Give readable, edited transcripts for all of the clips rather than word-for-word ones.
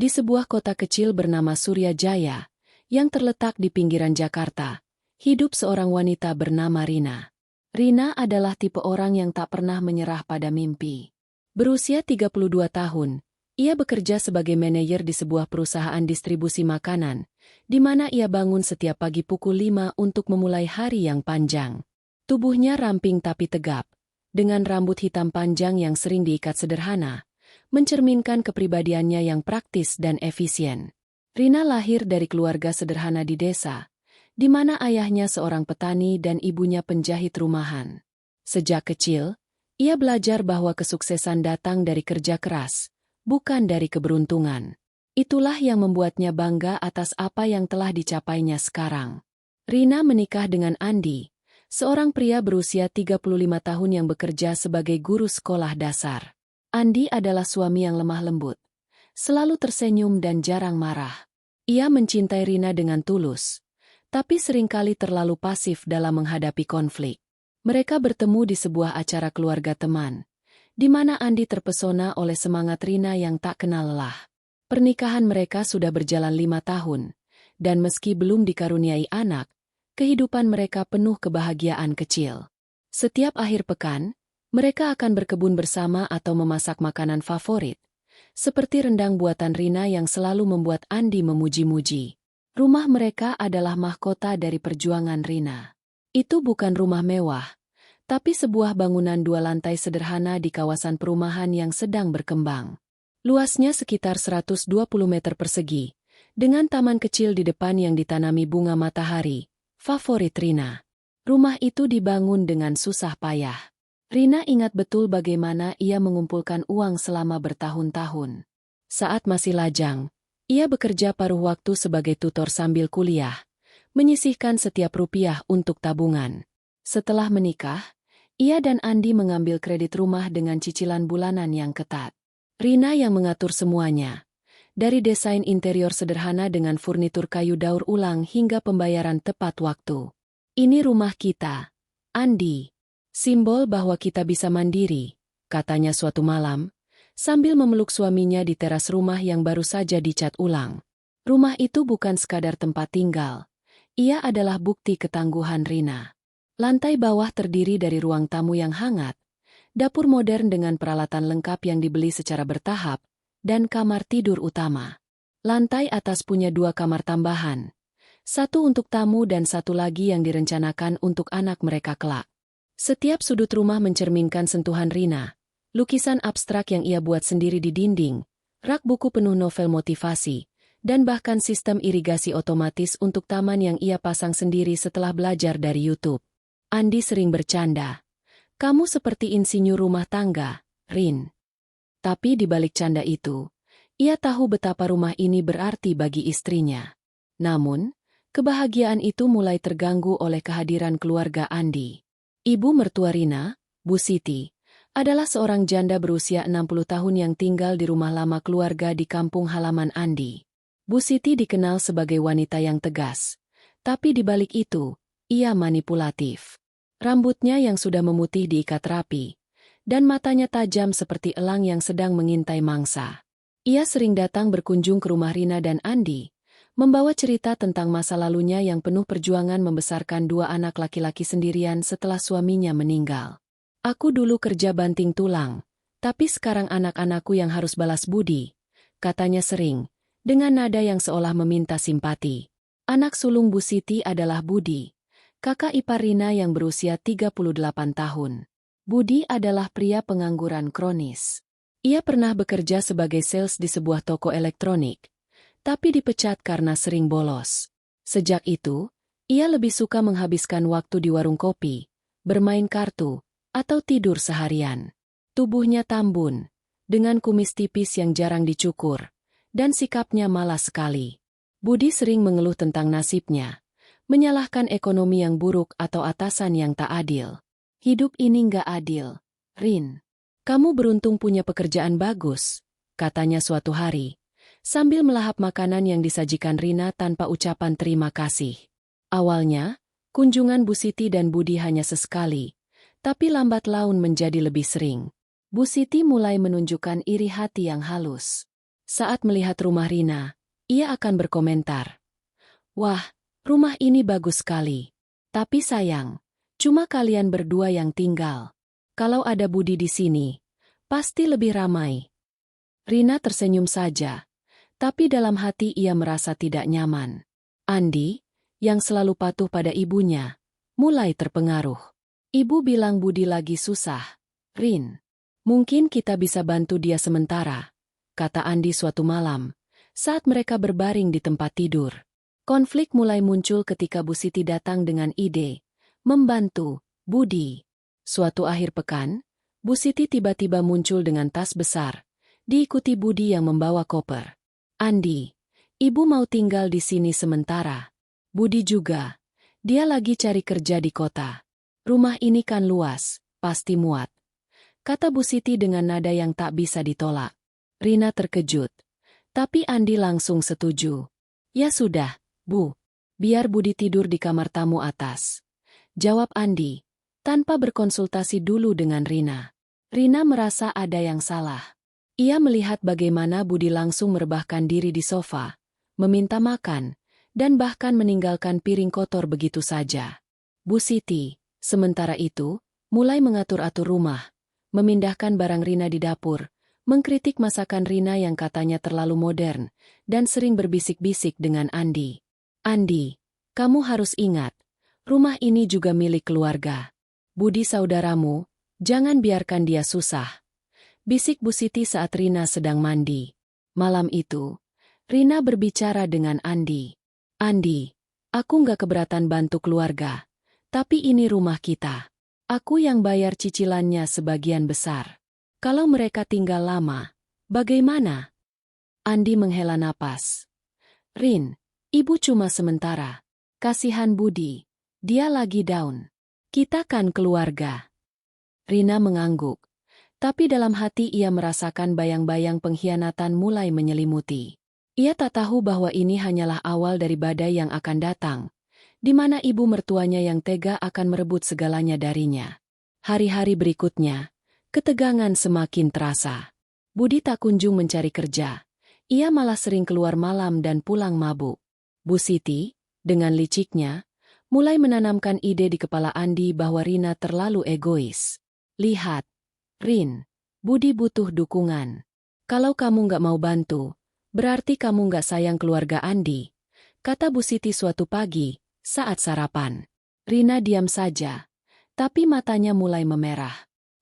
Di sebuah kota kecil bernama Surya Jaya, yang terletak di pinggiran Jakarta, hidup seorang wanita bernama Rina. Rina adalah tipe orang yang tak pernah menyerah pada mimpi. Berusia 32 tahun, ia bekerja sebagai manajer di sebuah perusahaan distribusi makanan, di mana ia bangun setiap pagi pukul 5 untuk memulai hari yang panjang. Tubuhnya ramping tapi tegap, dengan rambut hitam panjang yang sering diikat sederhana, mencerminkan kepribadiannya yang praktis dan efisien. Rina lahir dari keluarga sederhana di desa, di mana ayahnya seorang petani dan ibunya penjahit rumahan. Sejak kecil, ia belajar bahwa kesuksesan datang dari kerja keras, bukan dari keberuntungan. Itulah yang membuatnya bangga atas apa yang telah dicapainya sekarang. Rina menikah dengan Andi, seorang pria berusia 35 tahun yang bekerja sebagai guru sekolah dasar. Andi adalah suami yang lemah lembut, selalu tersenyum dan jarang marah. Ia mencintai Rina dengan tulus, tapi seringkali terlalu pasif dalam menghadapi konflik. Mereka bertemu di sebuah acara keluarga teman, di mana Andi terpesona oleh semangat Rina yang tak kenal lelah. Pernikahan mereka sudah berjalan 5 tahun, dan meski belum dikaruniai anak, kehidupan mereka penuh kebahagiaan kecil. Setiap akhir pekan, mereka akan berkebun bersama atau memasak makanan favorit, seperti rendang buatan Rina yang selalu membuat Andi memuji-muji. Rumah mereka adalah mahkota dari perjuangan Rina. Itu bukan rumah mewah, tapi sebuah bangunan 2 lantai sederhana di kawasan perumahan yang sedang berkembang. Luasnya sekitar 120 meter persegi, dengan taman kecil di depan yang ditanami bunga matahari, favorit Rina. Rumah itu dibangun dengan susah payah. Rina ingat betul bagaimana ia mengumpulkan uang selama bertahun-tahun. Saat masih lajang, ia bekerja paruh waktu sebagai tutor sambil kuliah, menyisihkan setiap rupiah untuk tabungan. Setelah menikah, ia dan Andi mengambil kredit rumah dengan cicilan bulanan yang ketat. Rina yang mengatur semuanya, dari desain interior sederhana dengan furnitur kayu daur ulang hingga pembayaran tepat waktu. Ini rumah kita, Andi. Simbol bahwa kita bisa mandiri, katanya suatu malam, sambil memeluk suaminya di teras rumah yang baru saja dicat ulang. Rumah itu bukan sekadar tempat tinggal, ia adalah bukti ketangguhan Rina. Lantai bawah terdiri dari ruang tamu yang hangat, dapur modern dengan peralatan lengkap yang dibeli secara bertahap, dan kamar tidur utama. Lantai atas punya 2 kamar tambahan, satu untuk tamu dan satu lagi yang direncanakan untuk anak mereka kelak. Setiap sudut rumah mencerminkan sentuhan Rina, lukisan abstrak yang ia buat sendiri di dinding, rak buku penuh novel motivasi, dan bahkan sistem irigasi otomatis untuk taman yang ia pasang sendiri setelah belajar dari YouTube. Andi sering bercanda, "Kamu seperti insinyur rumah tangga, Rin." Tapi di balik canda itu, ia tahu betapa rumah ini berarti bagi istrinya. Namun, kebahagiaan itu mulai terganggu oleh kehadiran keluarga Andi. Ibu mertua Rina, Bu Siti, adalah seorang janda berusia 60 tahun yang tinggal di rumah lama keluarga di kampung halaman Andi. Bu Siti dikenal sebagai wanita yang tegas, tapi di balik itu, ia manipulatif. Rambutnya yang sudah memutih diikat rapi, dan matanya tajam seperti elang yang sedang mengintai mangsa. Ia sering datang berkunjung ke rumah Rina dan Andi, membawa cerita tentang masa lalunya yang penuh perjuangan membesarkan 2 anak laki-laki sendirian setelah suaminya meninggal. "Aku dulu kerja banting tulang, tapi sekarang anak-anakku yang harus balas budi," katanya sering, dengan nada yang seolah meminta simpati. Anak sulung Bu Siti adalah Budi, kakak ipar Rina yang berusia 38 tahun. Budi adalah pria pengangguran kronis. Ia pernah bekerja sebagai sales di sebuah toko elektronik, tapi dipecat karena sering bolos. Sejak itu, ia lebih suka menghabiskan waktu di warung kopi, bermain kartu, atau tidur seharian. Tubuhnya tambun, dengan kumis tipis yang jarang dicukur, dan sikapnya malas sekali. Budi sering mengeluh tentang nasibnya, menyalahkan ekonomi yang buruk atau atasan yang tak adil. "Hidup ini nggak adil, Rin. Kamu beruntung punya pekerjaan bagus," katanya suatu hari, sambil melahap makanan yang disajikan Rina tanpa ucapan terima kasih. Awalnya, kunjungan Bu Siti dan Budi hanya sesekali, tapi lambat laun menjadi lebih sering. Bu Siti mulai menunjukkan iri hati yang halus. Saat melihat rumah Rina, ia akan berkomentar, "Wah, rumah ini bagus sekali. Tapi sayang, cuma kalian berdua yang tinggal. Kalau ada Budi di sini, pasti lebih ramai." Rina tersenyum saja, tapi dalam hati ia merasa tidak nyaman. Andi, yang selalu patuh pada ibunya, mulai terpengaruh. Ibu bilang Budi lagi susah. "Rin, mungkin kita bisa bantu dia sementara," kata Andi suatu malam, saat mereka berbaring di tempat tidur. Konflik mulai muncul ketika Bu Siti datang dengan ide membantu Budi. Suatu akhir pekan, Bu Siti tiba-tiba muncul dengan tas besar, diikuti Budi yang membawa koper. "Andi, ibu mau tinggal di sini sementara." Budi juga. Dia lagi cari kerja di kota. "Rumah ini kan luas, pasti muat," kata Bu Siti dengan nada yang tak bisa ditolak. Rina terkejut, tapi Andi langsung setuju. "Ya sudah, Bu. Biar Budi tidur di kamar tamu atas," jawab Andi, tanpa berkonsultasi dulu dengan Rina. Rina merasa ada yang salah. Ia melihat bagaimana Budi langsung merebahkan diri di sofa, meminta makan, dan bahkan meninggalkan piring kotor begitu saja. Bu Siti, sementara itu, mulai mengatur-atur rumah, memindahkan barang Rina di dapur, mengkritik masakan Rina yang katanya terlalu modern, dan sering berbisik-bisik dengan Andi. "Andi, kamu harus ingat, rumah ini juga milik keluarga. Budi saudaramu, jangan biarkan dia susah," bisik Bu Siti saat Rina sedang mandi. Malam itu, Rina berbicara dengan Andi. "Andi, aku nggak keberatan bantu keluarga, tapi ini rumah kita. Aku yang bayar cicilannya sebagian besar. Kalau mereka tinggal lama, bagaimana?" Andi menghela napas. "Rin, ibu cuma sementara. Kasihan Budi, dia lagi down. Kita kan keluarga." Rina mengangguk. Tapi dalam hati ia merasakan bayang-bayang pengkhianatan mulai menyelimuti. Ia tak tahu bahwa ini hanyalah awal dari badai yang akan datang, di mana ibu mertuanya yang tega akan merebut segalanya darinya. Hari-hari berikutnya, ketegangan semakin terasa. Budi tak kunjung mencari kerja. Ia malah sering keluar malam dan pulang mabuk. Bu Siti, dengan liciknya, mulai menanamkan ide di kepala Andi bahwa Rina terlalu egois. "Lihat, Rin, Budi butuh dukungan. Kalau kamu nggak mau bantu, berarti kamu nggak sayang keluarga Andi," kata Bu Siti suatu pagi, saat sarapan. Rina diam saja, tapi matanya mulai memerah.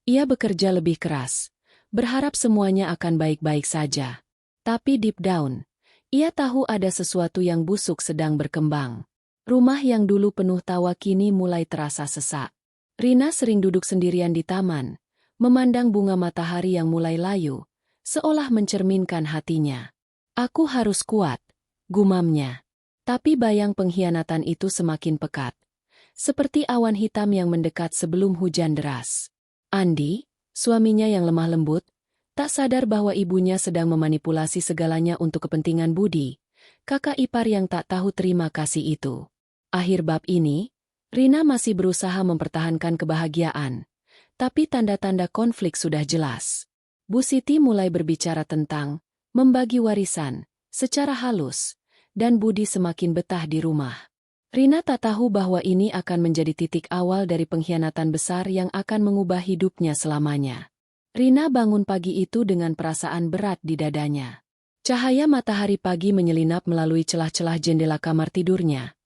Ia bekerja lebih keras, berharap semuanya akan baik-baik saja. Tapi deep down, ia tahu ada sesuatu yang busuk sedang berkembang. Rumah yang dulu penuh tawa kini mulai terasa sesak. Rina sering duduk sendirian di taman, memandang bunga matahari yang mulai layu, seolah mencerminkan hatinya. "Aku harus kuat," gumamnya. Tapi bayang pengkhianatan itu semakin pekat, seperti awan hitam yang mendekat sebelum hujan deras. Andi, suaminya yang lemah lembut, tak sadar bahwa ibunya sedang memanipulasi segalanya untuk kepentingan Budi, kakak ipar yang tak tahu terima kasih itu. Akhir bab ini, Rina masih berusaha mempertahankan kebahagiaan, tapi tanda-tanda konflik sudah jelas. Bu Siti mulai berbicara tentang membagi warisan secara halus, dan Budi semakin betah di rumah. Rina tak tahu bahwa ini akan menjadi titik awal dari pengkhianatan besar yang akan mengubah hidupnya selamanya. Rina bangun pagi itu dengan perasaan berat di dadanya. Cahaya matahari pagi menyelinap melalui celah-celah jendela kamar tidurnya.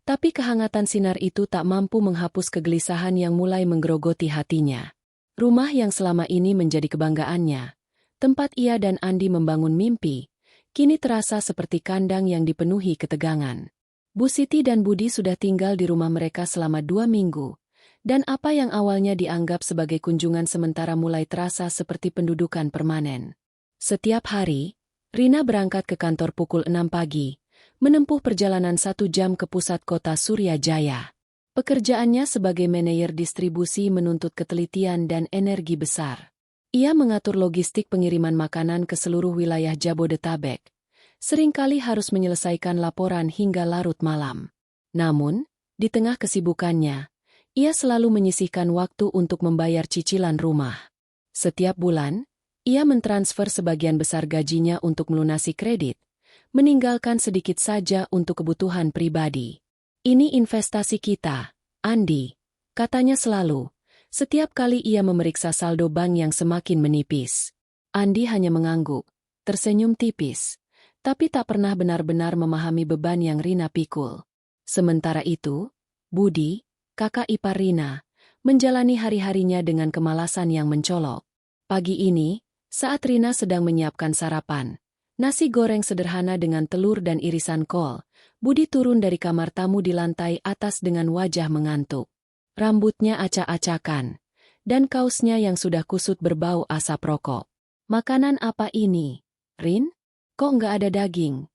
Tapi kehangatan sinar itu tak mampu menghapus kegelisahan yang mulai menggerogoti hatinya. Rumah yang selama ini menjadi kebanggaannya, tempat ia dan Andi membangun mimpi, kini terasa seperti kandang yang dipenuhi ketegangan. Bu Siti dan Budi sudah tinggal di rumah mereka selama 2 minggu, dan apa yang awalnya dianggap sebagai kunjungan sementara mulai terasa seperti pendudukan permanen. Setiap hari, Rina berangkat ke kantor pukul 6 pagi, menempuh perjalanan 1 jam ke pusat kota Suryajaya. Pekerjaannya sebagai manajer distribusi menuntut ketelitian dan energi besar. Ia mengatur logistik pengiriman makanan ke seluruh wilayah Jabodetabek. Seringkali harus menyelesaikan laporan hingga larut malam. Namun, di tengah kesibukannya, ia selalu menyisihkan waktu untuk membayar cicilan rumah. Setiap bulan, Ia mentransfer sebagian besar gajinya untuk melunasi kredit, meninggalkan sedikit saja untuk kebutuhan pribadi. Ini investasi kita, Andi, katanya selalu, setiap kali ia memeriksa saldo bank yang semakin menipis. Andi hanya mengangguk, tersenyum tipis, tapi tak pernah benar-benar memahami beban yang Rina pikul. Sementara itu, Budi, kakak ipar Rina, menjalani hari-harinya dengan kemalasan yang mencolok. Pagi ini, saat Rina sedang menyiapkan sarapan, nasi goreng sederhana dengan telur dan irisan kol, Budi turun dari kamar tamu di lantai atas dengan wajah mengantuk. Rambutnya acak-acakan, dan kaosnya yang sudah kusut berbau asap rokok. Makanan apa ini, Rin? Kok nggak ada daging?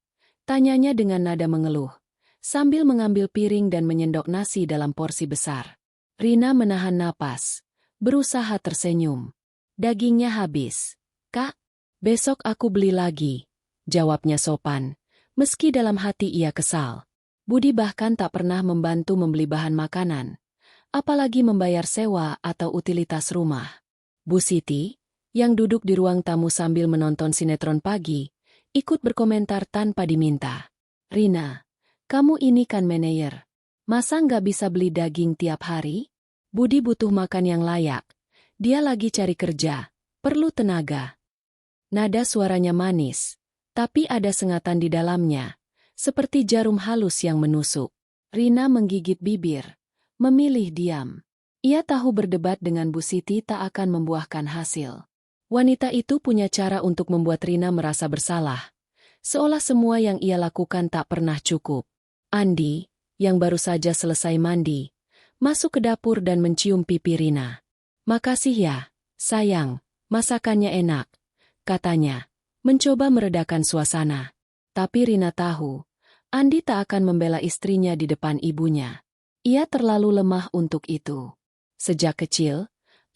Tanyanya dengan nada mengeluh, sambil mengambil piring dan menyendok nasi dalam porsi besar. Rina menahan napas, berusaha tersenyum. Dagingnya habis. Kak, besok aku beli lagi, jawabnya sopan, meski dalam hati ia kesal. Budi bahkan tak pernah membantu membeli bahan makanan, apalagi membayar sewa atau utilitas rumah. Bu Siti, yang duduk di ruang tamu sambil menonton sinetron pagi, ikut berkomentar tanpa diminta. Rina, kamu ini kan manajer. Masa nggak bisa beli daging tiap hari? Budi butuh makan yang layak. Dia lagi cari kerja, perlu tenaga. Nada suaranya manis, tapi ada sengatan di dalamnya, seperti jarum halus yang menusuk. Rina menggigit bibir, memilih diam. Ia tahu berdebat dengan Bu Siti tak akan membuahkan hasil. Wanita itu punya cara untuk membuat Rina merasa bersalah, seolah semua yang ia lakukan tak pernah cukup. Andi, yang baru saja selesai mandi, masuk ke dapur dan mencium pipi Rina. "Makasih ya, sayang, masakannya enak," katanya, mencoba meredakan suasana. Tapi Rina tahu, Andi tak akan membela istrinya di depan ibunya. Ia terlalu lemah untuk itu. Sejak kecil,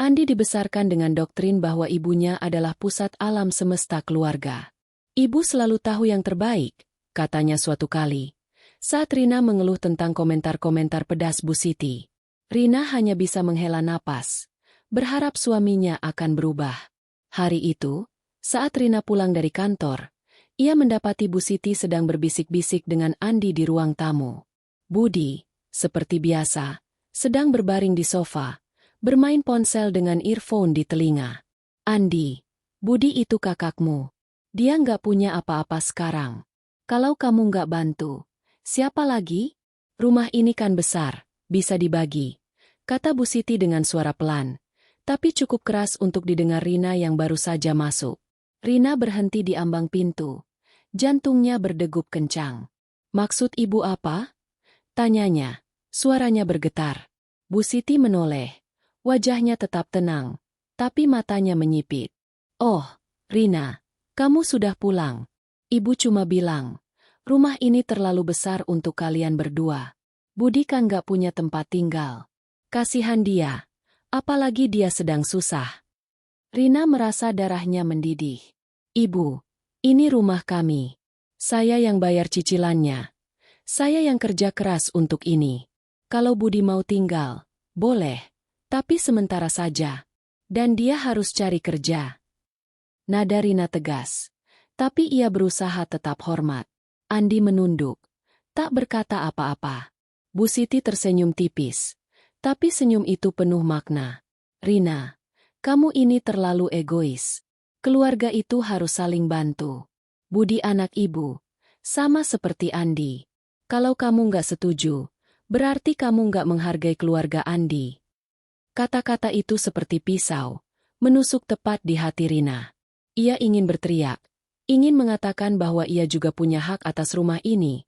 Andi dibesarkan dengan doktrin bahwa ibunya adalah pusat alam semesta keluarga. "Ibu selalu tahu yang terbaik," katanya suatu kali, saat Rina mengeluh tentang komentar-komentar pedas Bu Siti. Rina hanya bisa menghela napas, berharap suaminya akan berubah. Hari itu, saat Rina pulang dari kantor, ia mendapati Bu Siti sedang berbisik-bisik dengan Andi di ruang tamu. Budi, seperti biasa, sedang berbaring di sofa, bermain ponsel dengan earphone di telinga. "Andi, Budi itu kakakmu. Dia nggak punya apa-apa sekarang. Kalau kamu nggak bantu, siapa lagi? Rumah ini kan besar, bisa dibagi," kata Bu Siti dengan suara pelan, tapi cukup keras untuk didengar Rina yang baru saja masuk. Rina berhenti di ambang pintu. Jantungnya berdegup kencang. "Maksud ibu apa?" tanyanya. Suaranya bergetar. Bu Siti menoleh. Wajahnya tetap tenang, tapi matanya menyipit. "Oh, Rina, kamu sudah pulang. Ibu cuma bilang, rumah ini terlalu besar untuk kalian berdua. Budi kan gak punya tempat tinggal. Kasihan dia, apalagi dia sedang susah." Rina merasa darahnya mendidih. "Ibu, ini rumah kami. Saya yang bayar cicilannya. Saya yang kerja keras untuk ini. Kalau Budi mau tinggal, boleh, tapi sementara saja. Dan dia harus cari kerja." Nada Rina tegas, tapi ia berusaha tetap hormat. Andi menunduk, tak berkata apa-apa. Bu Siti tersenyum tipis, tapi senyum itu penuh makna. "Rina, kamu ini terlalu egois. Keluarga itu harus saling bantu. Budi anak ibu, sama seperti Andi. Kalau kamu nggak setuju, berarti kamu nggak menghargai keluarga Andi." Kata-kata itu seperti pisau, menusuk tepat di hati Rina. Ia ingin berteriak, ingin mengatakan bahwa ia juga punya hak atas rumah ini,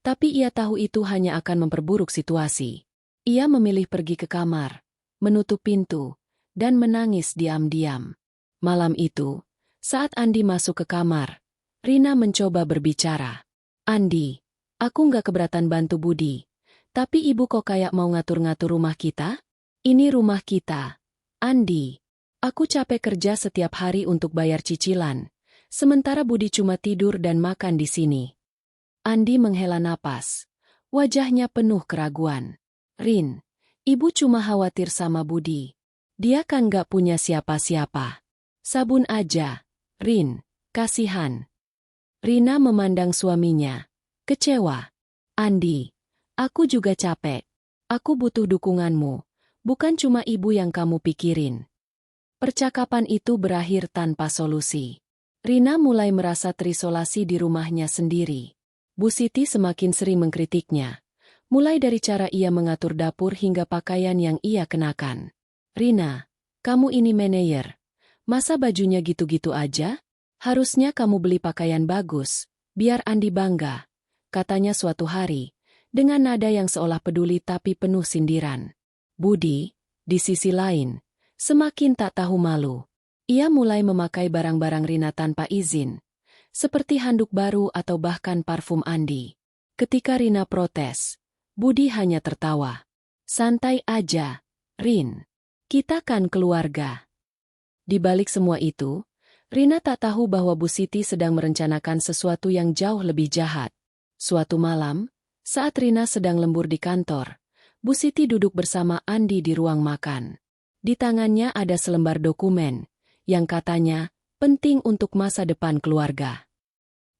tapi ia tahu itu hanya akan memperburuk situasi. Ia memilih pergi ke kamar, menutup pintu, dan menangis diam-diam. Malam itu, saat Andi masuk ke kamar, Rina mencoba berbicara. "Andi, aku nggak keberatan bantu Budi, tapi ibu kok kayak mau ngatur-ngatur rumah kita? Ini rumah kita. Andi, aku capek kerja setiap hari untuk bayar cicilan, sementara Budi cuma tidur dan makan di sini." Andi menghela napas. Wajahnya penuh keraguan. "Rin, ibu cuma khawatir sama Budi. Dia kan gak punya siapa-siapa. Sabun aja, Rin, kasihan. Rina memandang suaminya, kecewa. Andi, aku juga capek. Aku butuh dukunganmu, bukan cuma ibu yang kamu pikirin. Percakapan itu berakhir tanpa solusi. Rina mulai merasa terisolasi di rumahnya sendiri. Bu Siti semakin sering mengkritiknya, mulai dari cara ia mengatur dapur hingga pakaian yang ia kenakan. Rina, kamu ini manajer. Masa bajunya gitu-gitu aja? Harusnya kamu beli pakaian bagus, biar Andi bangga, katanya suatu hari, dengan nada yang seolah peduli tapi penuh sindiran. Budi, di sisi lain, semakin tak tahu malu. Ia mulai memakai barang-barang Rina tanpa izin, seperti handuk baru atau bahkan parfum Andi. Ketika Rina protes, Budi hanya tertawa. Santai aja, Rin. Kita kan keluarga. Di balik semua itu, Rina tak tahu bahwa Bu Siti sedang merencanakan sesuatu yang jauh lebih jahat. Suatu malam, saat Rina sedang lembur di kantor, Bu Siti duduk bersama Andi di ruang makan. Di tangannya ada selembar dokumen, yang katanya penting untuk masa depan keluarga.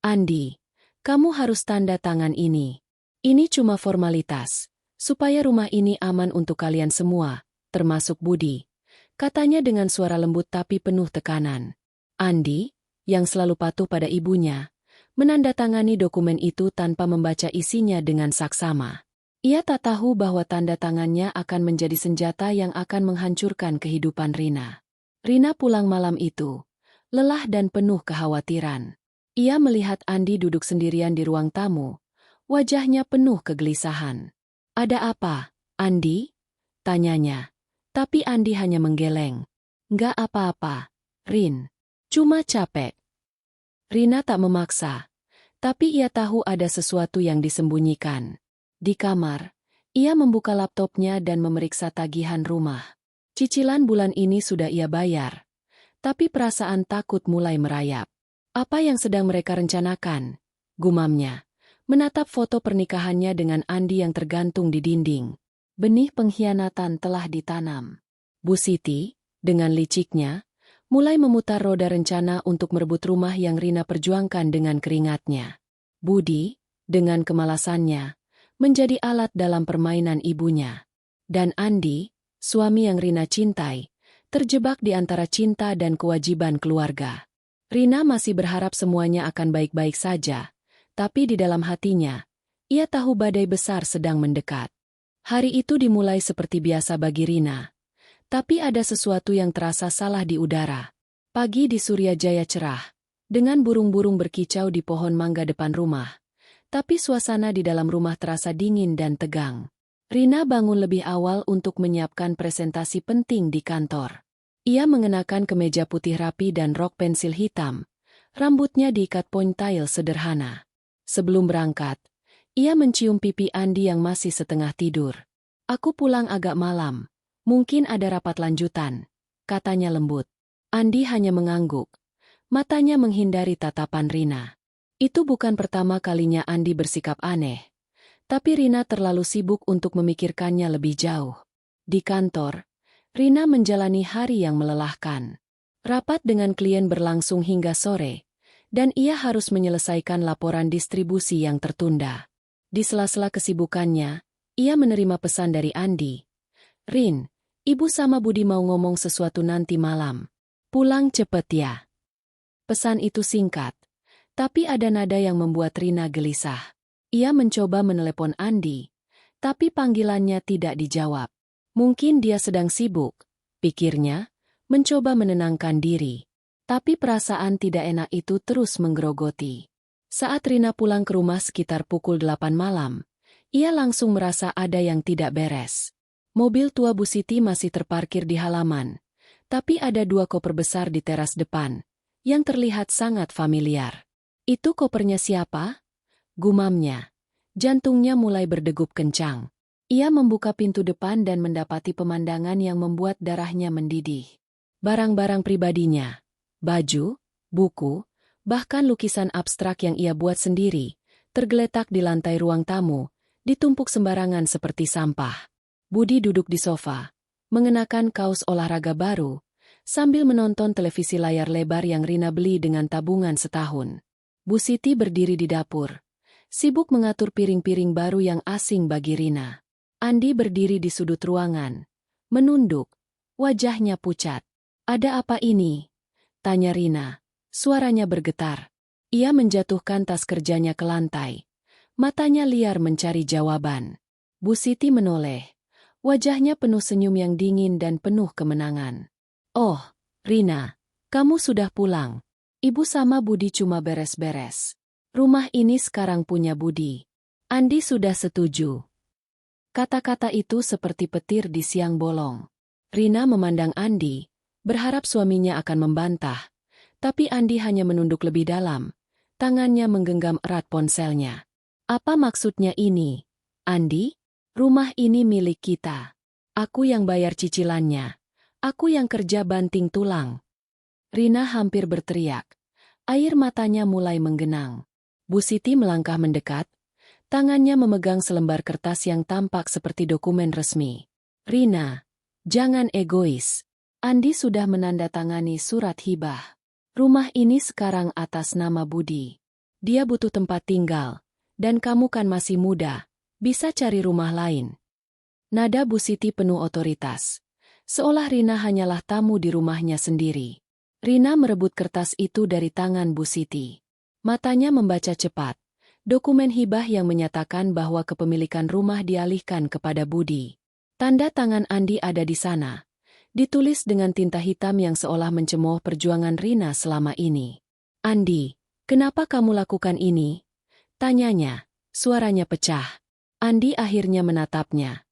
Andi, kamu harus tanda tangan ini. Ini cuma formalitas, supaya rumah ini aman untuk kalian semua, termasuk Budi. Katanya dengan suara lembut tapi penuh tekanan. Andi, yang selalu patuh pada ibunya, menandatangani dokumen itu tanpa membaca isinya dengan saksama. Ia tak tahu bahwa tanda tangannya akan menjadi senjata yang akan menghancurkan kehidupan Rina. Rina pulang malam itu, lelah dan penuh kekhawatiran. Ia melihat Andi duduk sendirian di ruang tamu, wajahnya penuh kegelisahan. Ada apa, Andi? Tanyanya. Tapi Andi hanya menggeleng. Nggak apa-apa, Rin. Cuma capek. Rina tak memaksa, tapi ia tahu ada sesuatu yang disembunyikan. Di kamar, ia membuka laptopnya dan memeriksa tagihan rumah. Cicilan bulan ini sudah ia bayar. Tapi perasaan takut mulai merayap. Apa yang sedang mereka rencanakan? Gumamnya, menatap foto pernikahannya dengan Andi yang tergantung di dinding. Benih pengkhianatan telah ditanam. Bu Siti, dengan liciknya, mulai memutar roda rencana untuk merebut rumah yang Rina perjuangkan dengan keringatnya. Budi, dengan kemalasannya, menjadi alat dalam permainan ibunya. Dan Andi, suami yang Rina cintai, terjebak di antara cinta dan kewajiban keluarga. Rina masih berharap semuanya akan baik-baik saja, tapi di dalam hatinya, ia tahu badai besar sedang mendekat. Hari itu dimulai seperti biasa bagi Rina. Tapi ada sesuatu yang terasa salah di udara. Pagi di Suryajaya cerah, dengan burung-burung berkicau di pohon mangga depan rumah. Tapi suasana di dalam rumah terasa dingin dan tegang. Rina bangun lebih awal untuk menyiapkan presentasi penting di kantor. Ia mengenakan kemeja putih rapi dan rok pensil hitam. Rambutnya diikat ponytail sederhana. Sebelum berangkat, ia mencium pipi Andi yang masih setengah tidur. Aku pulang agak malam. Mungkin ada rapat lanjutan, katanya lembut. Andi hanya mengangguk. Matanya menghindari tatapan Rina. Itu bukan pertama kalinya Andi bersikap aneh. Tapi Rina terlalu sibuk untuk memikirkannya lebih jauh. Di kantor, Rina menjalani hari yang melelahkan. Rapat dengan klien berlangsung hingga sore, dan ia harus menyelesaikan laporan distribusi yang tertunda. Di sela-sela kesibukannya, ia menerima pesan dari Andi. Rin, Ibu sama Budi mau ngomong sesuatu nanti malam. Pulang cepet ya. Pesan itu singkat, tapi ada nada yang membuat Rina gelisah. Ia mencoba menelepon Andi, tapi panggilannya tidak dijawab. Mungkin dia sedang sibuk, pikirnya, mencoba menenangkan diri. Tapi perasaan tidak enak itu terus menggerogoti. Saat Rina pulang ke rumah sekitar pukul 8 malam, ia langsung merasa ada yang tidak beres. Mobil tua Bu Siti masih terparkir di halaman, tapi ada 2 koper besar di teras depan, yang terlihat sangat familiar. Itu kopernya siapa? Gumamnya. Jantungnya mulai berdegup kencang. Ia membuka pintu depan dan mendapati pemandangan yang membuat darahnya mendidih. Barang-barang pribadinya, baju, buku, bahkan lukisan abstrak yang ia buat sendiri, tergeletak di lantai ruang tamu, ditumpuk sembarangan seperti sampah. Budi duduk di sofa, mengenakan kaos olahraga baru, sambil menonton televisi layar lebar yang Rina beli dengan tabungan setahun. Bu Siti berdiri di dapur, sibuk mengatur piring-piring baru yang asing bagi Rina. Andi berdiri di sudut ruangan, menunduk, wajahnya pucat. "Ada apa ini?" tanya Rina. Suaranya bergetar. Ia menjatuhkan tas kerjanya ke lantai. Matanya liar mencari jawaban. Bu Siti menoleh. Wajahnya penuh senyum yang dingin dan penuh kemenangan. "Oh, Rina, kamu sudah pulang. Ibu sama Budi cuma beres-beres. Rumah ini sekarang punya Budi." Andi sudah setuju. Kata-kata itu seperti petir di siang bolong. Rina memandang Andi, berharap suaminya akan membantah. Tapi Andi hanya menunduk lebih dalam. Tangannya menggenggam erat ponselnya. "Apa maksudnya ini, Andi? Rumah ini milik kita. Aku yang bayar cicilannya. Aku yang kerja banting tulang." Rina hampir berteriak. Air matanya mulai menggenang. Bu Siti melangkah mendekat. Tangannya memegang selembar kertas yang tampak seperti dokumen resmi. "Rina, jangan egois. Andi sudah menandatangani surat hibah. Rumah ini sekarang atas nama Budi. Dia butuh tempat tinggal. Dan kamu kan masih muda. Bisa cari rumah lain." Nada Bu Siti penuh otoritas. Seolah Rina hanyalah tamu di rumahnya sendiri. Rina merebut kertas itu dari tangan Bu Siti. Matanya membaca cepat. Dokumen hibah yang menyatakan bahwa kepemilikan rumah dialihkan kepada Budi. Tanda tangan Andi ada di sana. Ditulis dengan tinta hitam yang seolah mencemooh perjuangan Rina selama ini. "Andi, kenapa kamu lakukan ini?" tanyanya. Suaranya pecah. Andi akhirnya menatapnya.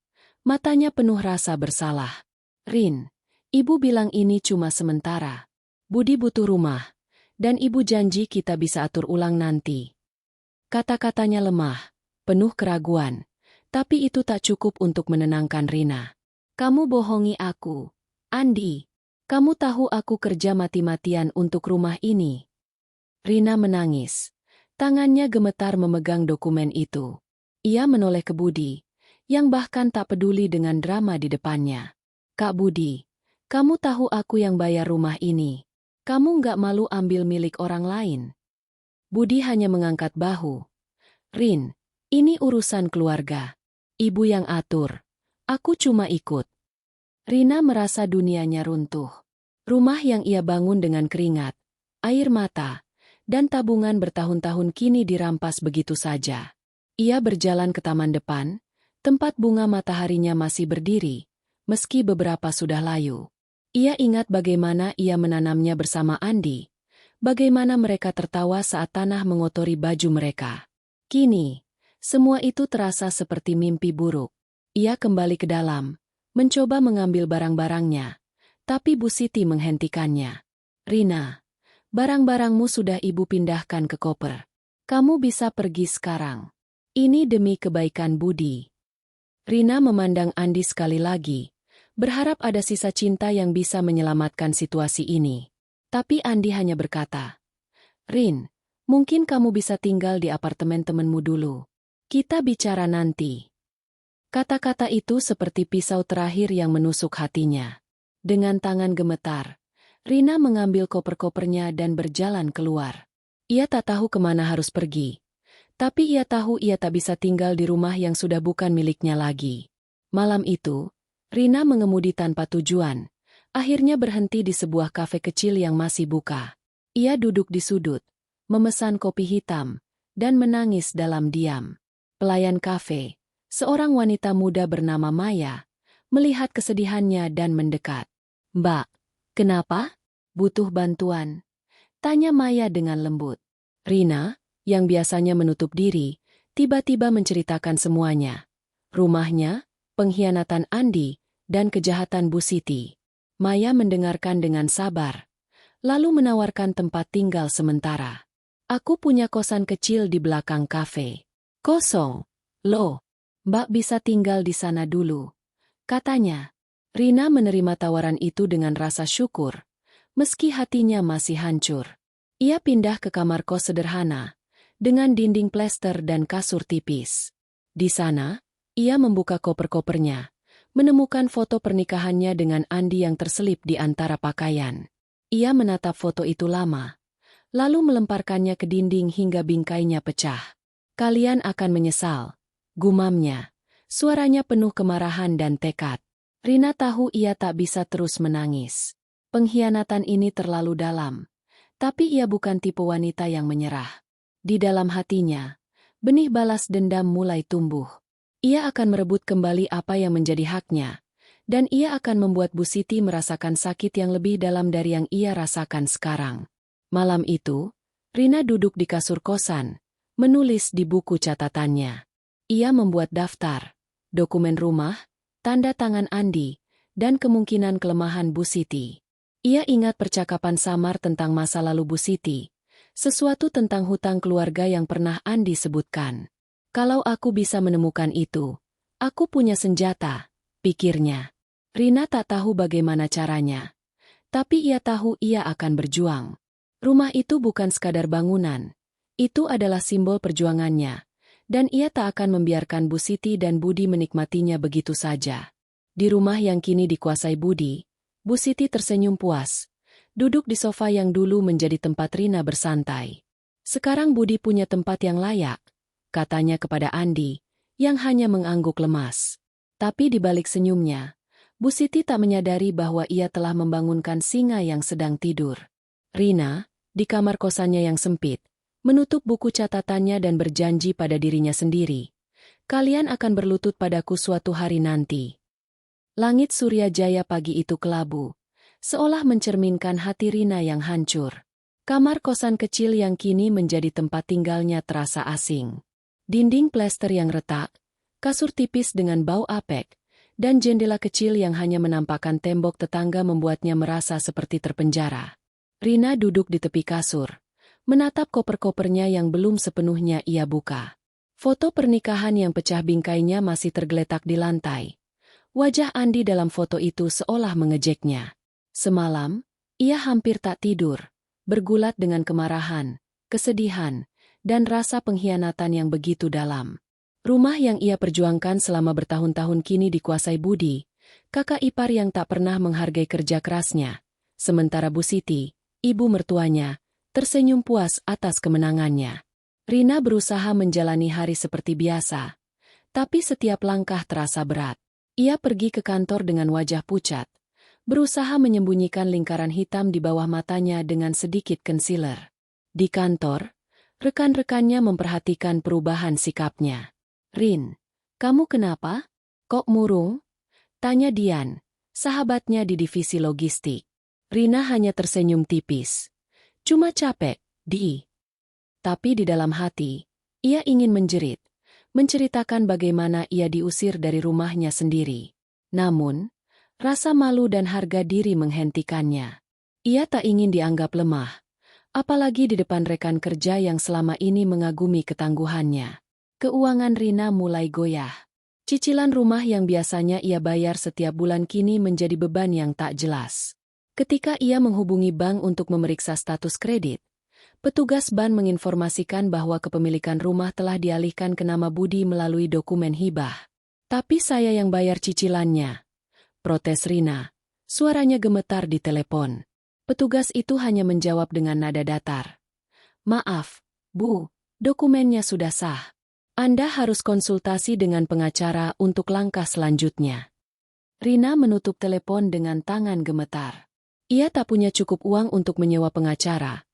Matanya penuh rasa bersalah. "Rin, ibu bilang ini cuma sementara. Budi butuh rumah, dan ibu janji kita bisa atur ulang nanti." Kata-katanya lemah, penuh keraguan, tapi itu tak cukup untuk menenangkan Rina. "Kamu bohongi aku, Andi. Kamu tahu aku kerja mati-matian untuk rumah ini." Rina menangis. Tangannya gemetar memegang dokumen itu. Ia menoleh ke Budi, yang bahkan tak peduli dengan drama di depannya. "Kak Budi, kamu tahu aku yang bayar rumah ini. Kamu nggak malu ambil milik orang lain?" Budi hanya mengangkat bahu. "Rin, ini urusan keluarga. Ibu yang atur. Aku cuma ikut." Rina merasa dunianya runtuh. Rumah yang ia bangun dengan keringat, air mata, dan tabungan bertahun-tahun kini dirampas begitu saja. Ia berjalan ke taman depan, tempat bunga mataharinya masih berdiri, meski beberapa sudah layu. Ia ingat bagaimana ia menanamnya bersama Andi, bagaimana mereka tertawa saat tanah mengotori baju mereka. Kini, semua itu terasa seperti mimpi buruk. Ia kembali ke dalam, mencoba mengambil barang-barangnya, tapi Bu Siti menghentikannya. "Rina, barang-barangmu sudah ibu pindahkan ke koper. Kamu bisa pergi sekarang. Ini demi kebaikan Budi." Rina memandang Andi sekali lagi, berharap ada sisa cinta yang bisa menyelamatkan situasi ini. Tapi Andi hanya berkata, "Rin, mungkin kamu bisa tinggal di apartemen temenmu dulu. Kita bicara nanti." Kata-kata itu seperti pisau terakhir yang menusuk hatinya. Dengan tangan gemetar, Rina mengambil koper-kopernya dan berjalan keluar. Ia tak tahu kemana harus pergi. Tapi ia tahu ia tak bisa tinggal di rumah yang sudah bukan miliknya lagi. Malam itu, Rina mengemudi tanpa tujuan. Akhirnya berhenti di sebuah kafe kecil yang masih buka. Ia duduk di sudut, memesan kopi hitam, dan menangis dalam diam. Pelayan kafe, seorang wanita muda bernama Maya, melihat kesedihannya dan mendekat. "Mbak, kenapa? Butuh bantuan?" tanya Maya dengan lembut. Rina, yang biasanya menutup diri, tiba-tiba menceritakan semuanya. Rumahnya, pengkhianatan Andi, dan kejahatan Bu Siti. Maya mendengarkan dengan sabar, lalu menawarkan tempat tinggal sementara. "Aku punya kosan kecil di belakang kafe." "Kosong? Loh, Mbak bisa tinggal di sana dulu," katanya. Rina menerima tawaran itu dengan rasa syukur, meski hatinya masih hancur. Ia pindah ke kamar kos sederhana, dengan dinding plester dan kasur tipis. Di sana, ia membuka koper-kopernya, menemukan foto pernikahannya dengan Andi yang terselip di antara pakaian. Ia menatap foto itu lama, lalu melemparkannya ke dinding hingga bingkainya pecah. "Kalian akan menyesal," gumamnya. Suaranya penuh kemarahan dan tekad. Rina tahu ia tak bisa terus menangis. Pengkhianatan ini terlalu dalam. Tapi ia bukan tipe wanita yang menyerah. Di dalam hatinya, benih balas dendam mulai tumbuh. Ia akan merebut kembali apa yang menjadi haknya. Dan ia akan membuat Bu Siti merasakan sakit yang lebih dalam dari yang ia rasakan sekarang. Malam itu, Rina duduk di kasur kosan, menulis di buku catatannya. Ia membuat daftar, dokumen rumah, tanda tangan Andi, dan kemungkinan kelemahan Bu Siti. Ia ingat percakapan samar tentang masa lalu Bu Siti, sesuatu tentang hutang keluarga yang pernah Andi sebutkan. "Kalau aku bisa menemukan itu, aku punya senjata," pikirnya. Rina tak tahu bagaimana caranya, tapi ia tahu ia akan berjuang. Rumah itu bukan sekadar bangunan, itu adalah simbol perjuangannya, dan ia tak akan membiarkan Bu Siti dan Budi menikmatinya begitu saja. Di rumah yang kini dikuasai Budi, Bu Siti tersenyum puas, duduk di sofa yang dulu menjadi tempat Rina bersantai. "Sekarang Budi punya tempat yang layak," katanya kepada Andi, yang hanya mengangguk lemas. Tapi di balik senyumnya, Bu Siti tak menyadari bahwa ia telah membangunkan singa yang sedang tidur. Rina, di kamar kosannya yang sempit, menutup buku catatannya dan berjanji pada dirinya sendiri. "Kalian akan berlutut padaku suatu hari nanti." Langit Surya Jaya pagi itu kelabu, seolah mencerminkan hati Rina yang hancur. Kamar kosan kecil yang kini menjadi tempat tinggalnya terasa asing. Dinding plester yang retak, kasur tipis dengan bau apek, dan jendela kecil yang hanya menampakkan tembok tetangga membuatnya merasa seperti terpenjara. Rina duduk di tepi kasur, menatap koper-kopernya yang belum sepenuhnya ia buka. Foto pernikahan yang pecah bingkainya masih tergeletak di lantai. Wajah Andi dalam foto itu seolah mengejeknya. Semalam, ia hampir tak tidur, bergulat dengan kemarahan, kesedihan, dan rasa pengkhianatan yang begitu dalam. Rumah yang ia perjuangkan selama bertahun-tahun kini dikuasai Budi, kakak ipar yang tak pernah menghargai kerja kerasnya. Sementara Bu Siti, ibu mertuanya, tersenyum puas atas kemenangannya. Rina berusaha menjalani hari seperti biasa, tapi setiap langkah terasa berat. Ia pergi ke kantor dengan wajah pucat, berusaha menyembunyikan lingkaran hitam di bawah matanya dengan sedikit concealer. Di kantor, rekan-rekannya memperhatikan perubahan sikapnya. "Rin, kamu kenapa? Kok murung?" tanya Dian, sahabatnya di divisi logistik. Rina hanya tersenyum tipis. "Cuma capek, Di." Tapi di dalam hati, ia ingin menjerit, menceritakan bagaimana ia diusir dari rumahnya sendiri. Namun, rasa malu dan harga diri menghentikannya. Ia tak ingin dianggap lemah, apalagi di depan rekan kerja yang selama ini mengagumi ketangguhannya. Keuangan Rina mulai goyah. Cicilan rumah yang biasanya ia bayar setiap bulan kini menjadi beban yang tak jelas. Ketika ia menghubungi bank untuk memeriksa status kredit, petugas bank menginformasikan bahwa kepemilikan rumah telah dialihkan ke nama Budi melalui dokumen hibah. "Tapi saya yang bayar cicilannya," protes Rina. Suaranya gemetar di telepon. Petugas itu hanya menjawab dengan nada datar. "Maaf, Bu, dokumennya sudah sah. Anda harus konsultasi dengan pengacara untuk langkah selanjutnya." Rina menutup telepon dengan tangan gemetar. Ia tak punya cukup uang untuk menyewa pengacara,